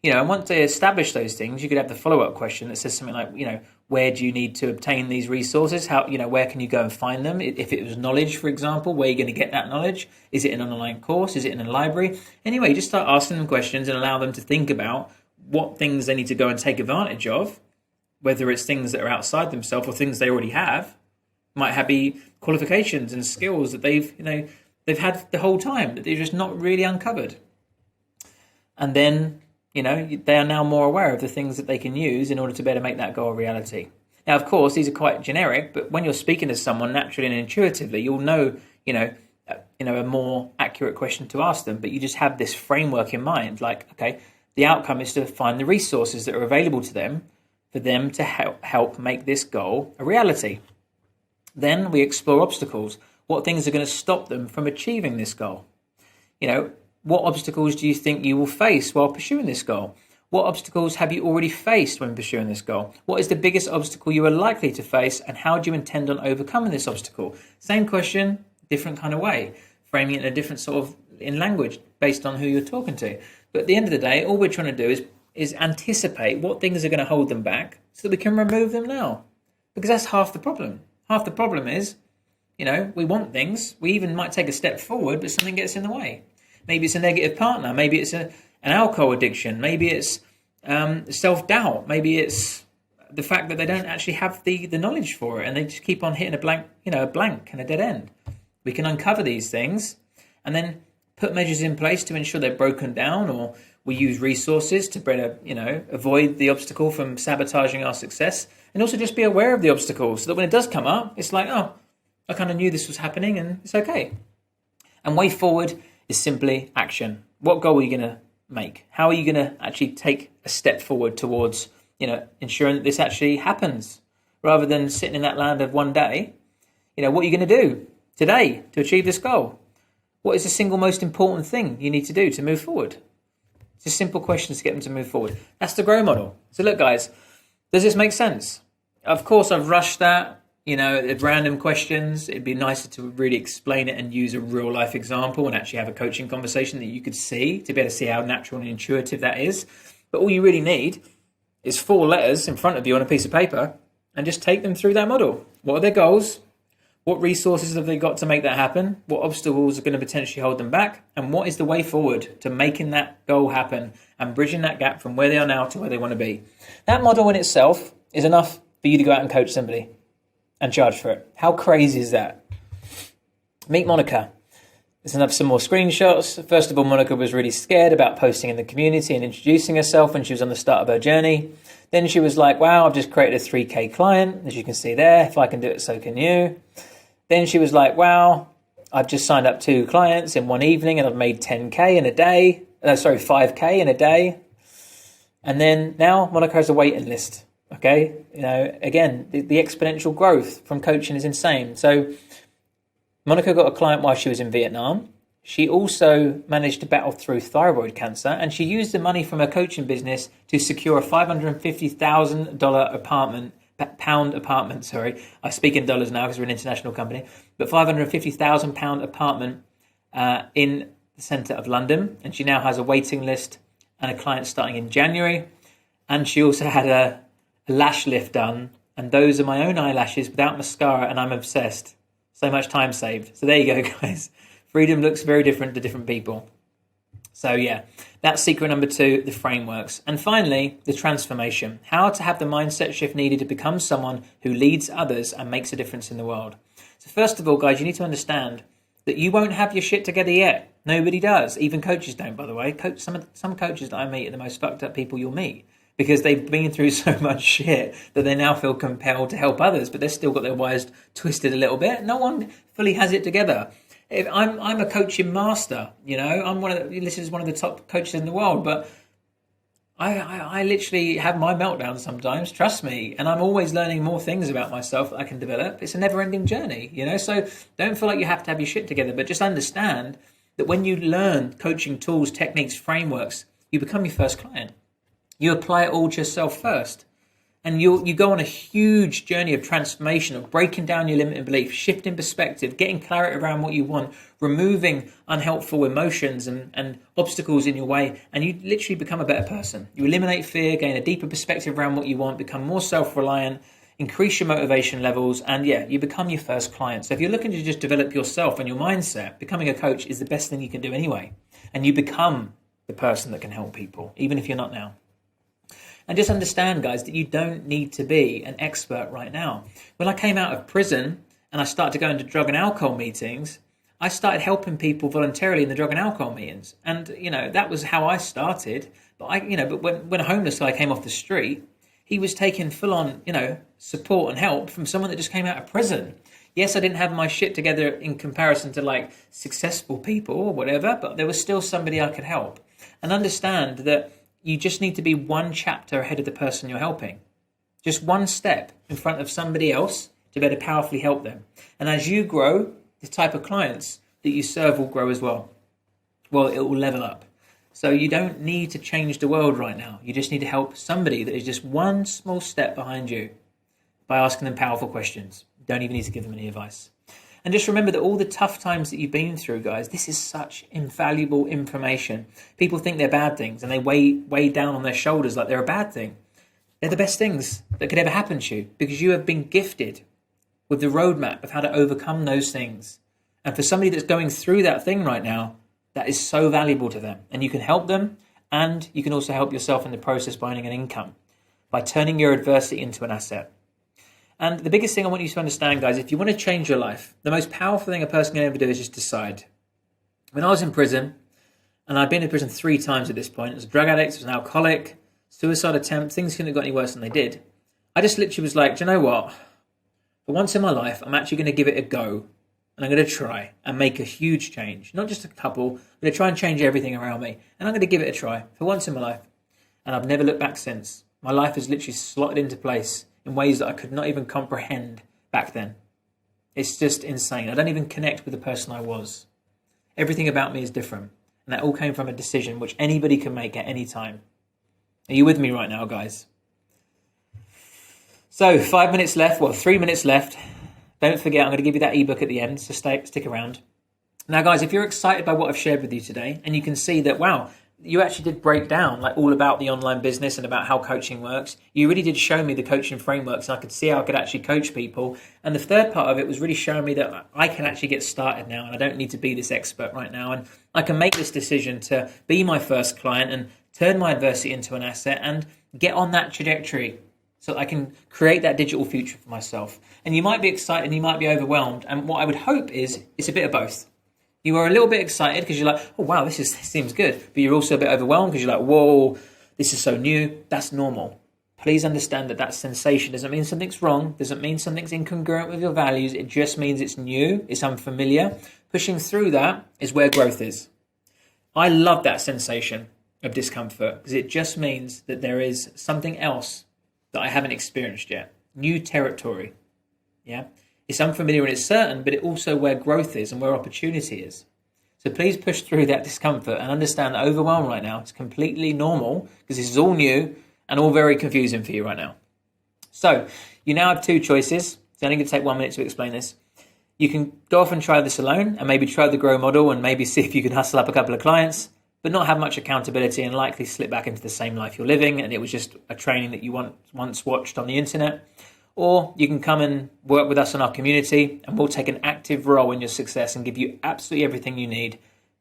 And once they establish those things, you could have the follow-up question that says something like, where do you need to obtain these resources? How, where can you go and find them? If it was knowledge, for example, where are you going to get that knowledge? Is it in an online course? Is it in a library? Anyway, you just start asking them questions and allow them to think about what things they need to go and take advantage of, whether it's things that are outside themselves or things they already have. Might be qualifications and skills that they've had the whole time that they've just not really uncovered. And then, they are now more aware of the things that they can use in order to better make that goal a reality. Now, of course, these are quite generic, but when you're speaking to someone naturally and intuitively, you'll know, a more accurate question to ask them, but you just have this framework in mind, like, okay, the outcome is to find the resources that are available to them for them to help make this goal a reality. Then we explore obstacles. What things are going to stop them from achieving this goal? What obstacles do you think you will face while pursuing this goal? What obstacles have you already faced when pursuing this goal? What is the biggest obstacle you are likely to face, and how do you intend on overcoming this obstacle? Same question, different kind of way, framing it in a different sort of in language based on who you're talking to. But at the end of the day, all we're trying to do is anticipate what things are going to hold them back so that we can remove them now. Because that's half the problem. Half the problem is, we want things. We even might take a step forward, but something gets in the way. Maybe it's a negative partner. Maybe it's an alcohol addiction. Maybe it's self-doubt. Maybe it's the fact that they don't actually have the knowledge for it, and they just keep on hitting a blank and a dead end. We can uncover these things and then put measures in place to ensure they're broken down, or we use resources to better, avoid the obstacle from sabotaging our success. And also just be aware of the obstacles so that when it does come up, it's like, oh, I kind of knew this was happening and it's okay. And way forward is simply action. What goal are you going to make? How are you going to actually take a step forward towards, ensuring that this actually happens, rather than sitting in that land of one day? What are you going to do today to achieve this goal? What is the single most important thing you need to do to move forward? Just simple questions to get them to move forward. That's the GROW model. So look, guys, does this make sense? Of course, I've rushed that, at random questions. It'd be nicer to really explain it and use a real life example and actually have a coaching conversation that you could see, to be able to see how natural and intuitive that is. But all you really need is 4 letters in front of you on a piece of paper and just take them through that model. What are their goals? What resources have they got to make that happen? What obstacles are going to potentially hold them back? And what is the way forward to making that goal happen and bridging that gap from where they are now to where they want to be? That model in itself is enough for you to go out and coach somebody and charge for it. How crazy is that? Meet Monica. Let's have some more screenshots. First of all, Monica was really scared about posting in the community and introducing herself when she was on the start of her journey. Then she was like, wow, I've just created a 3K client. As you can see there, if I can do it, so can you. Then she was like, wow, I've just signed up 2 clients in one evening and I've made 10K in a day. 5K in a day. And then now Monica has a waiting list. Okay. Again, the exponential growth from coaching is insane. So Monica got a client while she was in Vietnam. She also managed to battle through thyroid cancer, and she used the money from her coaching business to secure a $550,000 pound apartment. Sorry, I speak in dollars now because we're an international company, but £550,000 apartment in the centre of London. And she now has a waiting list and a client starting in January. And she also had a lash lift done, and those are my own eyelashes without mascara, and I'm obsessed. So much time saved. So there you go, guys. Freedom looks very different to different people. So yeah, that's secret number 2, the frameworks. And finally, the transformation. How to have the mindset shift needed to become someone who leads others and makes a difference in the world. So first of all, guys, you need to understand that you won't have your shit together yet. Nobody does. Even coaches don't, by the way. Some coaches that I meet are the most fucked up people you'll meet, because they've been through so much shit that they now feel compelled to help others, but they've still got their wires twisted a little bit. No one fully has it together. I'm a coaching master, this is one of the top coaches in the world, but I literally have my meltdowns sometimes, trust me, and I'm always learning more things about myself that I can develop. It's a never-ending journey, so don't feel like you have to have your shit together, but just understand that when you learn coaching tools, techniques, frameworks, you become your first client. You apply it all to yourself first. And you go on a huge journey of transformation, of breaking down your limiting beliefs, shifting perspective, getting clarity around what you want, removing unhelpful emotions and obstacles in your way, and you literally become a better person. You eliminate fear, gain a deeper perspective around what you want, become more self-reliant, increase your motivation levels, and you become your first client. So if you're looking to just develop yourself and your mindset, becoming a coach is the best thing you can do anyway. And you become the person that can help people, even if you're not now. And just understand, guys, that you don't need to be an expert right now. When I came out of prison and I started to go into drug and alcohol meetings, I started helping people voluntarily in the drug and alcohol meetings. And, that was how I started. But when a homeless guy came off the street, he was taking full on, support and help from someone that just came out of prison. Yes, I didn't have my shit together in comparison to like successful people or whatever, but there was still somebody I could help. And understand that you just need to be one chapter ahead of the person you're helping. Just one step in front of somebody else to be able to powerfully help them. And as you grow, the type of clients that you serve will grow as well. Well, it will level up. So you don't need to change the world right now. You just need to help somebody that is just one small step behind you by asking them powerful questions. You don't even need to give them any advice. And just remember that all the tough times that you've been through, guys, this is such invaluable information. People think they're bad things and they weigh down on their shoulders like they're a bad thing. They're the best things that could ever happen to you because you have been gifted with the roadmap of how to overcome those things. And for somebody that's going through that thing right now, that is so valuable to them. And you can help them, and you can also help yourself in the process by earning an income, by turning your adversity into an asset. And the biggest thing I want you to understand, guys, if you want to change your life, the most powerful thing a person can ever do is just decide. When I was in prison, and I'd been in prison 3 times at this point, as a drug addict, as an alcoholic, suicide attempt, things couldn't have got any worse than they did. I just literally was like, do you know what? For once in my life, I'm actually going to give it a go. And I'm going to try and make a huge change. Not just a couple. I'm going to try and change everything around me. And I'm going to give it a try for once in my life. And I've never looked back since. My life has literally slotted into place in ways that I could not even comprehend back then. It's just insane. I don't even connect with the person I was. Everything about me is different. And that all came from a decision which anybody can make at any time. Are you with me right now, guys? So 5 minutes left. 3 minutes left. Don't forget, I'm going to give you that ebook at the end, so stick around. Now, guys, if you're excited by what I've shared with you today, and you can see that, wow, you actually did break down like all about the online business and about how coaching works. You really did show me the coaching frameworks, and I could see how I could actually coach people. And the third part of it was really showing me that I can actually get started now, and I don't need to be this expert right now. And I can make this decision to be my first client and turn my adversity into an asset and get on that trajectory so that I can create that digital future for myself. And you might be excited and you might be overwhelmed. And what I would hope is it's a bit of both. You are a little bit excited because you're like, oh, wow, this seems good. But you're also a bit overwhelmed because you're like, whoa, this is so new. That's normal. Please understand that sensation doesn't mean something's wrong. Doesn't mean something's incongruent with your values. It just means it's new. It's unfamiliar. Pushing through that is where growth is. I love that sensation of discomfort because it just means that there is something else that I haven't experienced yet. New territory. Yeah. It's unfamiliar and it's certain, but it also where growth is and where opportunity is. So please push through that discomfort and understand that overwhelm right now is completely normal because this is all new and all very confusing for you right now. So you now have 2 choices. It's only going to take 1 minute to explain this. You can go off and try this alone and maybe try the Grow model and maybe see if you can hustle up a couple of clients, but not have much accountability and likely slip back into the same life you're living and it was just a training that you once watched on the internet. Or you can come and work with us in our community and we'll take an active role in your success and give you absolutely everything you need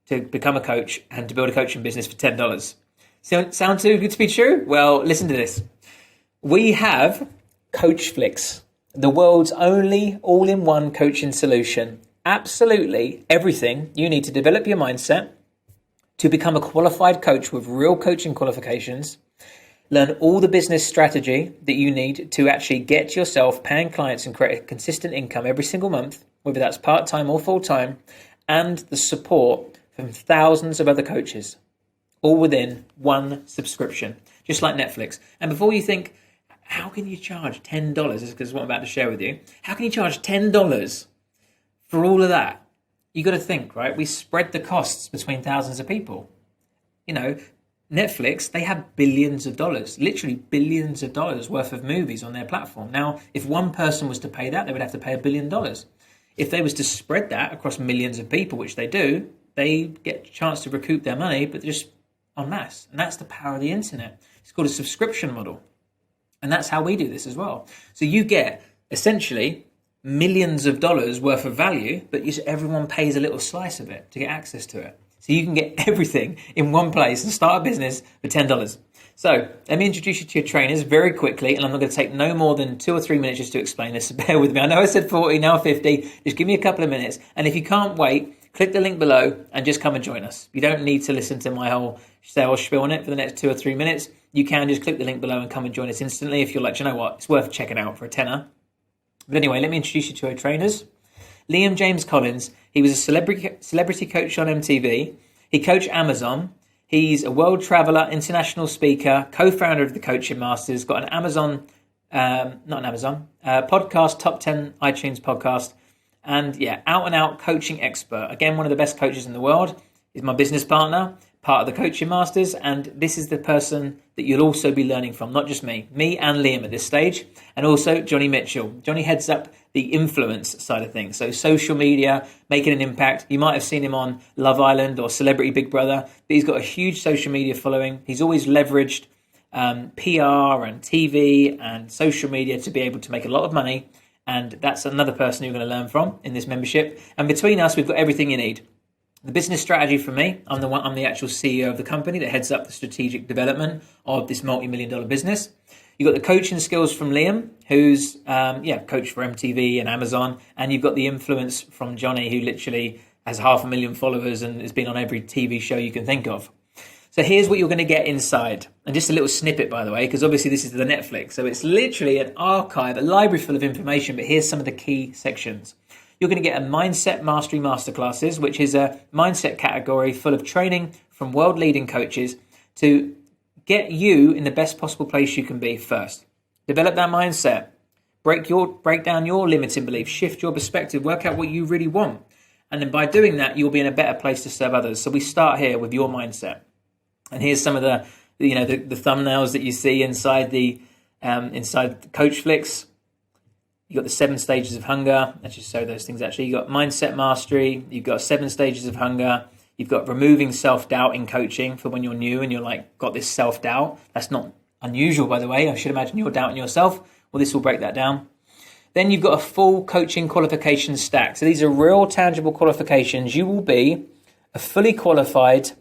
to become a coach and to build a coaching business for $10. Sound too good to be true? Well, listen to this. We have Coach Flix, the world's only all-in-one coaching solution. Absolutely everything you need to develop your mindset, to become a qualified coach with real coaching qualifications, Learn all the business strategy that you need to actually get yourself paying clients and create a consistent income every single month, whether that's part-time or full-time, and the support from thousands of other coaches, all within one subscription, just like Netflix. And before you think, how can you charge $10? This is because what I'm about to share with you. How can you charge $10 for all of that? You got to think, right? We spread the costs between thousands of people. You know, Netflix, they have billions of dollars, literally billions of dollars worth of movies on their platform. Now, if one person was to pay that, they would have to pay $1 billion. If they was to spread that across millions of people, which they do, they get a chance to recoup their money, but just en masse. And that's the power of the internet. It's called a subscription model. And that's how we do this as well. So you get essentially millions of dollars worth of value, but everyone pays a little slice of it to get access to it. So you can get everything in one place and start a business for $10. So let me introduce you to your trainers very quickly, and I'm not going to take no more than 2 or 3 minutes just to explain this. So bear with me. I know I said 40, now 50. Just give me a couple of minutes. And if you can't wait, click the link below and just come and join us. You don't need to listen to my whole sales spiel on it for the next 2 or 3 minutes. You can just click the link below and come and join us instantly if you're like, you know what, it's worth checking out for a tenner. But anyway, let me introduce you to our trainers. Liam James Collins, he was a celebrity coach on MTV. He coached Amazon. He's a world traveler, international speaker, co-founder of the Coaching Masters, got an podcast, top 10 iTunes podcast, and yeah, out and out coaching expert. Again, one of the best coaches in the world. He's my business partner, part of the Coaching Masters, and this is the person that you'll also be learning from, not just me and Liam at this stage, and also Johnny Mitchell. Johnny heads up the influence side of things, so social media, making an impact. You might have seen him on Love Island or Celebrity Big Brother, but he's got a huge social media following. He's always leveraged PR and TV and social media to be able to make a lot of money, and that's another person you're going to learn from in this membership. And between us, we've got everything you need. The business strategy for me, I'm the actual CEO of the company that heads up the strategic development of this multi-million-dollar business. You've got the coaching skills from Liam, who's coach for MTV and Amazon, and you've got the influence from Johnny, who literally has 500,000 followers and has been on every TV show you can think of. So here's what you're going to get inside, and just a little snippet, by the way, because obviously this is the Netflix, so it's literally an archive, a library full of information, but here's some of the key sections. You're going to get a Mindset Mastery Masterclasses, which is a mindset category full of training from world-leading coaches to get you in the best possible place you can be first. Develop that mindset. Break down your limiting beliefs. Shift your perspective. Work out what you really want. And then by doing that, you'll be in a better place to serve others. So we start here with your mindset. And here's some of the thumbnails that you see inside the Coach Flicks. You've got the 7 stages of hunger. Let's just show those things actually. You've got mindset mastery. You've got 7 stages of hunger. You've got removing self-doubt in coaching for when you're new and you're like, got this self-doubt. That's not unusual, by the way. I should imagine you're doubting yourself. Well, this will break that down. Then you've got a full coaching qualification stack. So these are real tangible qualifications. You will be a fully qualified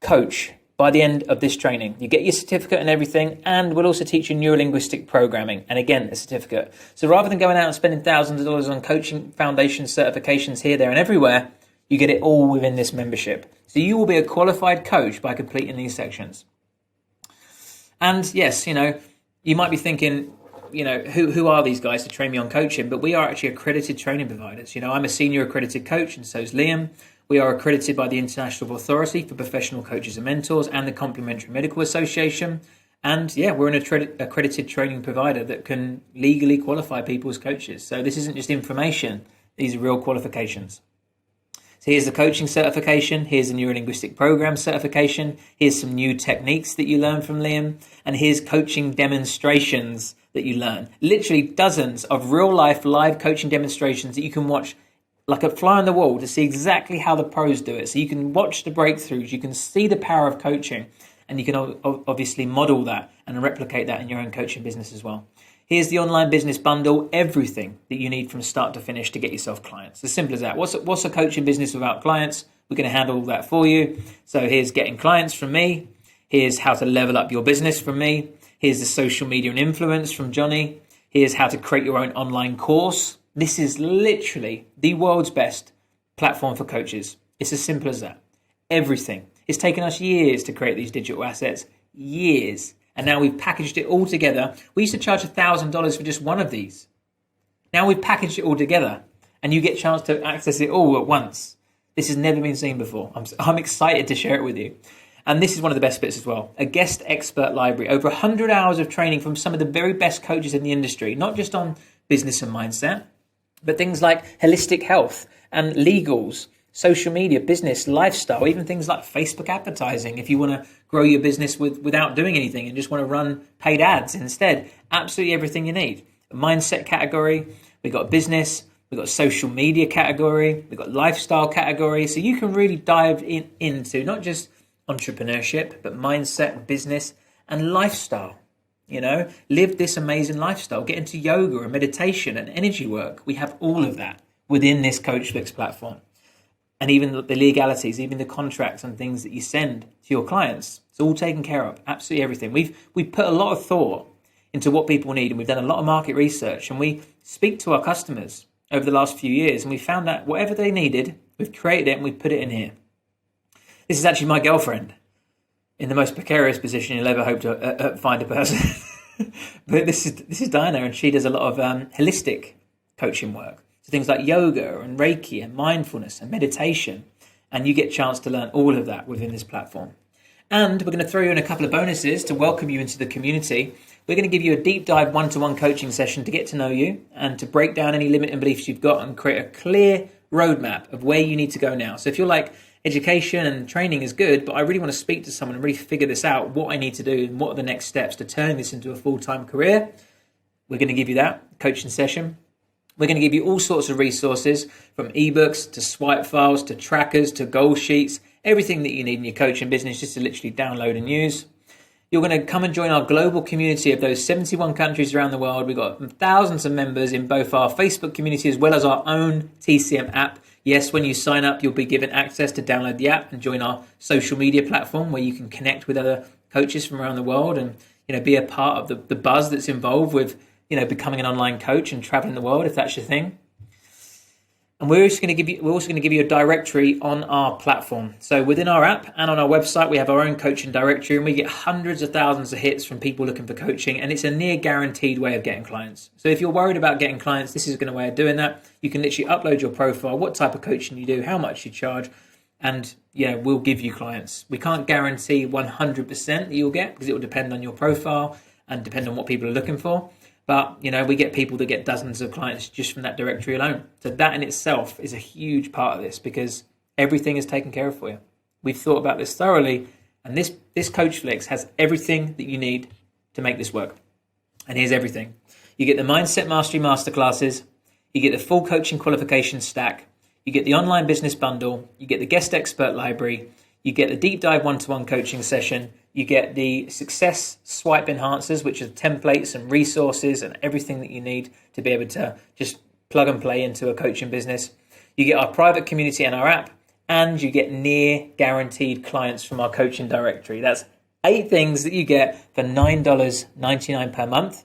coach by the end of this training. You get your certificate and everything, and we'll also teach you neurolinguistic programming, and again, a certificate. So rather than going out and spending thousands of dollars on coaching foundation certifications here, there, and everywhere, you get it all within this membership. So you will be a qualified coach by completing these sections. And yes, you might be thinking, who are these guys to train me on coaching? But we are actually accredited training providers. I'm a senior accredited coach, and so is Liam. We are accredited by the International Authority for Professional Coaches and Mentors and the Complementary Medical Association. And yeah, we're an accredited training provider that can legally qualify people as coaches. So this isn't just information. These are real qualifications. So here's the coaching certification. Here's the neurolinguistic program certification. Here's some new techniques that you learn from Liam. And here's coaching demonstrations that you learn. Literally dozens of real life live coaching demonstrations that you can watch like a fly on the wall to see exactly how the pros do it. So you can watch the breakthroughs, you can see the power of coaching, and you can obviously model that and replicate that in your own coaching business as well. Here's the online business bundle, everything that you need from start to finish to get yourself clients. As simple as that. What's a coaching business without clients? We're going to handle all that for you. So here's getting clients from me. Here's how to level up your business from me. Here's the social media and influence from Johnny. Here's how to create your own online course. This is literally the world's best platform for coaches. It's as simple as that. Everything. It's taken us years to create these digital assets. Years. And now we've packaged it all together. We used to charge $1,000 for just one of these. Now we've packaged it all together and you get a chance to access it all at once. This has never been seen before. I'm excited to share it with you. And this is one of the best bits as well. A guest expert library, over 100 hours of training from some of the very best coaches in the industry, not just on business and mindset, but things like holistic health and legals, social media, business, lifestyle, even things like Facebook advertising. If you want to grow your business without doing anything and just want to run paid ads instead, absolutely everything you need. A mindset category, we've got business, we've got social media category, we've got lifestyle category. So you can really dive into not just entrepreneurship, but mindset, business, and lifestyle. Live this amazing lifestyle, get into yoga and meditation and energy work. We have all of that within this CoachFlix platform. And even the legalities, even the contracts and things that you send to your clients, it's all taken care of, absolutely everything. We've put a lot of thought into what people need, and we've done a lot of market research, and we speak to our customers over the last few years, and we found that whatever they needed, we've created it and we've put it in here. This is actually my girlfriend in the most precarious position you'll ever hope to find a person. But this is Diana, and she does a lot of holistic coaching work. So things like yoga and Reiki and mindfulness and meditation. And you get a chance to learn all of that within this platform. And we're going to throw you in a couple of bonuses to welcome you into the community. We're going to give you a deep dive one-to-one coaching session to get to know you and to break down any limiting beliefs you've got and create a clear roadmap of where you need to go now. So if you're like, education and training is good, but I really want to speak to someone and really figure this out, what I need to do and what are the next steps to turn this into a full-time career, we're going to give you that coaching session. We're going to give you all sorts of resources, from ebooks to swipe files to trackers to goal sheets, everything that you need in your coaching business just to literally download and use. You're going to come and join our global community of those 71 countries around the world. We've got thousands of members in both our Facebook community as well as our own TCM app. Yes, when you sign up, you'll be given access to download the app and join our social media platform where you can connect with other coaches from around the world and be a part of the buzz that's involved with becoming an online coach and traveling the world, if that's your thing. And we're also going to give you a directory on our platform. So within our app and on our website, we have our own coaching directory, and we get hundreds of thousands of hits from people looking for coaching, and it's a near guaranteed way of getting clients. So if you're worried about getting clients, this is a way of doing that. You can literally upload your profile, what type of coaching you do, how much you charge, and we'll give you clients. We can't guarantee 100% that you'll get, because it will depend on your profile and depend on what people are looking for. But, we get people that get dozens of clients just from that directory alone. So that in itself is a huge part of this, because everything is taken care of for you. We've thought about this thoroughly, and this CoachFlix has everything that you need to make this work. And here's everything. You get the Mindset Mastery Masterclasses, you get the full coaching qualification stack, you get the online business bundle, you get the guest expert library, you get the deep dive one-to-one coaching session, you get the success swipe enhancers, which are templates and resources and everything that you need to be able to just plug and play into a coaching business. You get our private community and our app, and you get near guaranteed clients from our coaching directory. That's 8 things that you get for $9.99 per month.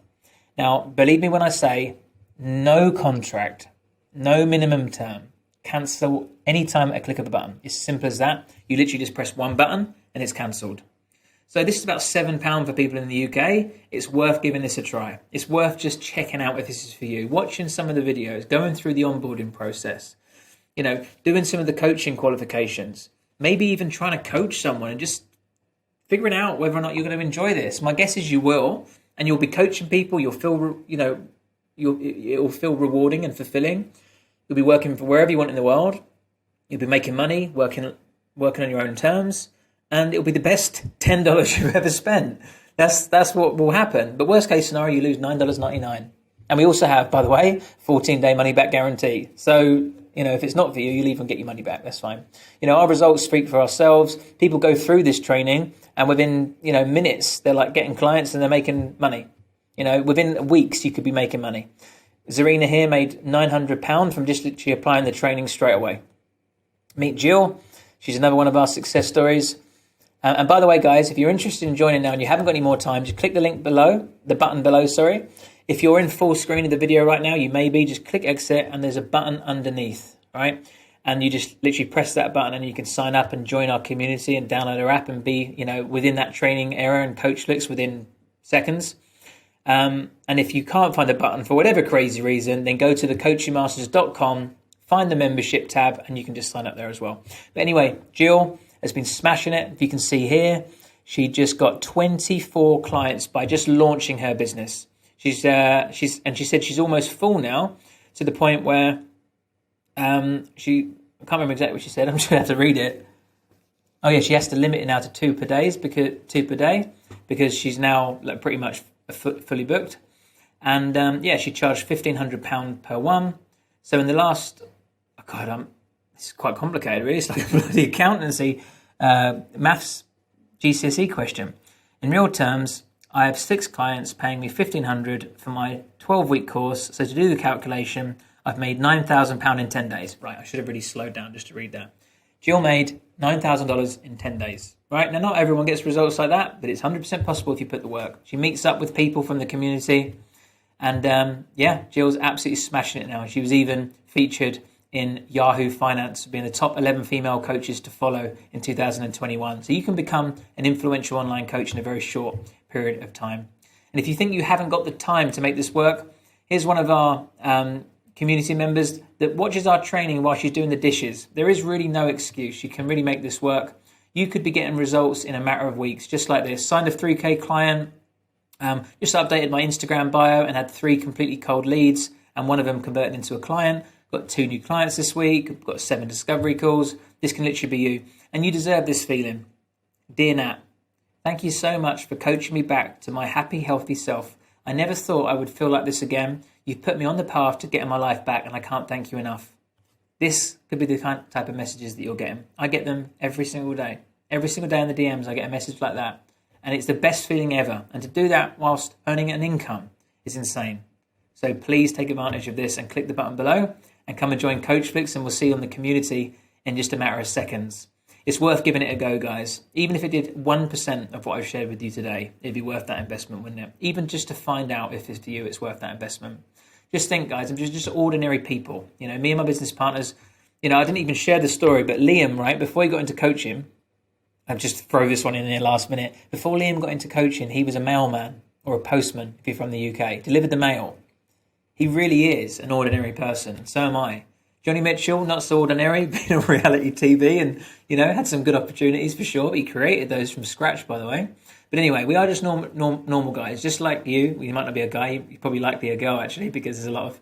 Now, believe me when I say no contract, no minimum term, cancel anytime at a click of a button. It's simple as that. You literally just press one button and it's cancelled. So this is about £7 for people in the UK. It's worth giving this a try. It's worth just checking out if this is for you, watching some of the videos, going through the onboarding process, doing some of the coaching qualifications, maybe even trying to coach someone and just figuring out whether or not you're going to enjoy this. My guess is you will, and you'll be coaching people. You'll feel, it'll feel rewarding and fulfilling. You'll be working for wherever you want in the world. You'll be making money, working on your own terms. And it'll be the best $10 you've ever spent. That's what will happen. But worst case scenario, you lose $9.99. And we also have, by the way, 14-day money-back guarantee. So, if it's not for you, you'll even get your money back. That's fine. Our results speak for ourselves. People go through this training, and within, minutes, they're like getting clients and they're making money. Within weeks, you could be making money. Zarina here made £900 from just literally applying the training straight away. Meet Jill. She's another one of our success stories. And by the way, guys, if you're interested in joining now and you haven't got any more time, just click the link below, the button below, sorry. If you're in full screen of the video right now, you may be, just click exit and there's a button underneath, right? And you just literally press that button and you can sign up and join our community and download our app and be, within that training era and CoachFlix within seconds. And if you can't find the button for whatever crazy reason, then go to thecoachingmasters.com, find the membership tab, and you can just sign up there as well. But anyway, Jill has been smashing it. If you can see here, she just got 24 clients by just launching her business. She said she's almost full now, to the point where I can't remember exactly what she said. I'm just going to have to read it. Oh yeah, she has to limit it now to two per day because she's now pretty much fully booked. And she charged £1,500 per one. So in the last, it's quite complicated really. It's like a bloody accountancy maths GCSE question. In real terms, I have 6 clients paying me £1,500 for my 12-week course. So to do the calculation, I've made £9,000 in 10 days. Right, I should have really slowed down just to read that. Jill made $9,000 in 10 days. Right, now not everyone gets results like that, but it's 100% possible if you put the work. She meets up with people from the community, and Jill's absolutely smashing it now. She was even featured in Yahoo Finance, being the top 11 female coaches to follow in 2021. So you can become an influential online coach in a very short period of time. And if you think you haven't got the time to make this work, here's one of our community members that watches our training while she's doing the dishes. There is really no excuse. You can really make this work. You could be getting results in a matter of weeks, just like this. Signed a 3K client, just updated my Instagram bio and had 3 completely cold leads, and one of them converted into a client. Got 2 new clients this week, got 7 discovery calls. This can literally be you. And you deserve this feeling. Dear Nat, thank you so much for coaching me back to my happy, healthy self. I never thought I would feel like this again. You've put me on the path to getting my life back, and I can't thank you enough. This could be the type of messages that you're getting. I get them every single day. Every single day in the DMs, I get a message like that. And it's the best feeling ever. And to do that whilst earning an income is insane. So please take advantage of this and click the button below and come and join CoachFlix, and we'll see you on the community in just a matter of seconds. It's worth giving it a go, guys. Even if it did 1% of what I've shared with you today, it'd be worth that investment, wouldn't it? Even just to find out if for you it's worth that investment. Just think, guys, I'm just ordinary people. You know, me and my business partners, I didn't even share the story, but Liam, right, before he got into coaching, I've just throw this one in there last minute. Before Liam got into coaching, he was a mailman or a postman, if you're from the UK, delivered the mail. He really is an ordinary person. So am I. Johnny Mitchell, not so ordinary, being on reality TV and, had some good opportunities for sure. But he created those from scratch, by the way. But anyway, we are just normal guys, just like you. You might not be a guy. You probably like to be a girl, actually, because there's a lot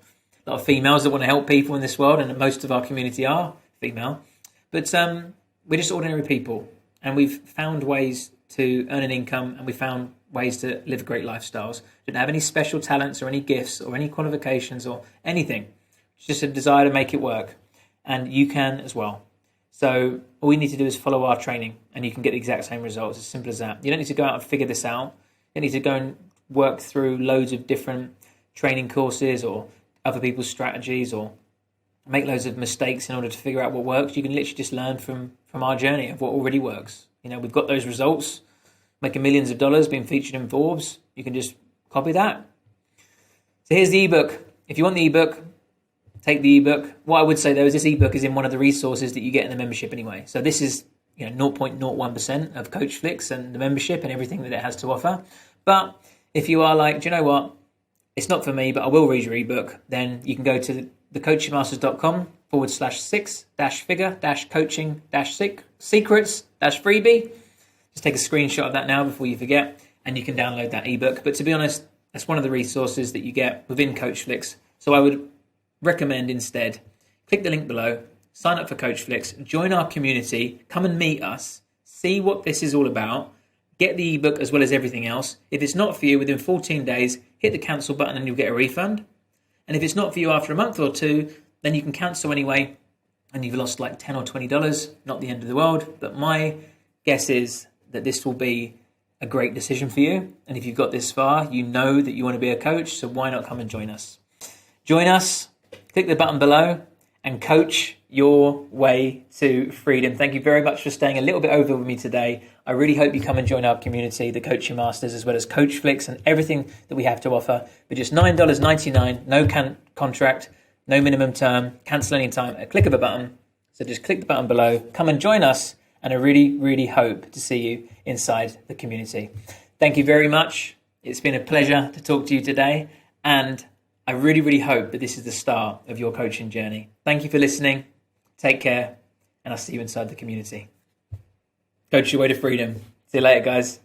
of females that want to help people in this world, and most of our community are female. But we're just ordinary people, and we've found ways to earn an income, and we found ways to live great lifestyles. Didn't have any special talents or any gifts or any qualifications or anything. It's just a desire to make it work, and you can as well. So all you need to do is follow our training, and you can get the exact same results. As simple as that. You don't need to go out and figure this out. You don't need to go and work through loads of different training courses or other people's strategies or make loads of mistakes in order to figure out what works. You can literally just learn from our journey of what already works. We've got those results, making millions of dollars, being featured in Forbes. You can just copy that. So here's the ebook. If you want the ebook, take the ebook. What I would say though is this ebook is in one of the resources that you get in the membership anyway. So this is 0.01% of CoachFlix and the membership and everything that it has to offer. But if you are like, do you know what? It's not for me, but I will read your ebook. Then you can go to thecoachingmasters.com/6-figure-coaching-secrets-freebie. Just take a screenshot of that now before you forget, and you can download that ebook. But to be honest, that's one of the resources that you get within CoachFlix. So I would recommend instead, click the link below, sign up for CoachFlix, join our community, come and meet us, see what this is all about, get the ebook as well as everything else. If it's not for you within 14 days, hit the cancel button and you'll get a refund. And if it's not for you after a month or two, then you can cancel anyway, and you've lost like $10 or $20, not the end of the world. But my guess is that this will be a great decision for you. And if you've got this far, you know that you want to be a coach, so why not come and join us? Join us, click the button below, and coach your way to freedom. Thank you very much for staying a little bit over with me today. I really hope you come and join our community, the Coaching Masters, as well as CoachFlix and everything that we have to offer. For just $9.99, no contract, no minimum term, cancel any time, a click of a button. So just click the button below, come and join us, and I really, really hope to see you inside the community. Thank you very much. It's been a pleasure to talk to you today, and I really, really hope that this is the start of your coaching journey. Thank you for listening. Take care, and I'll see you inside the community. Coach your way to freedom. See you later, guys.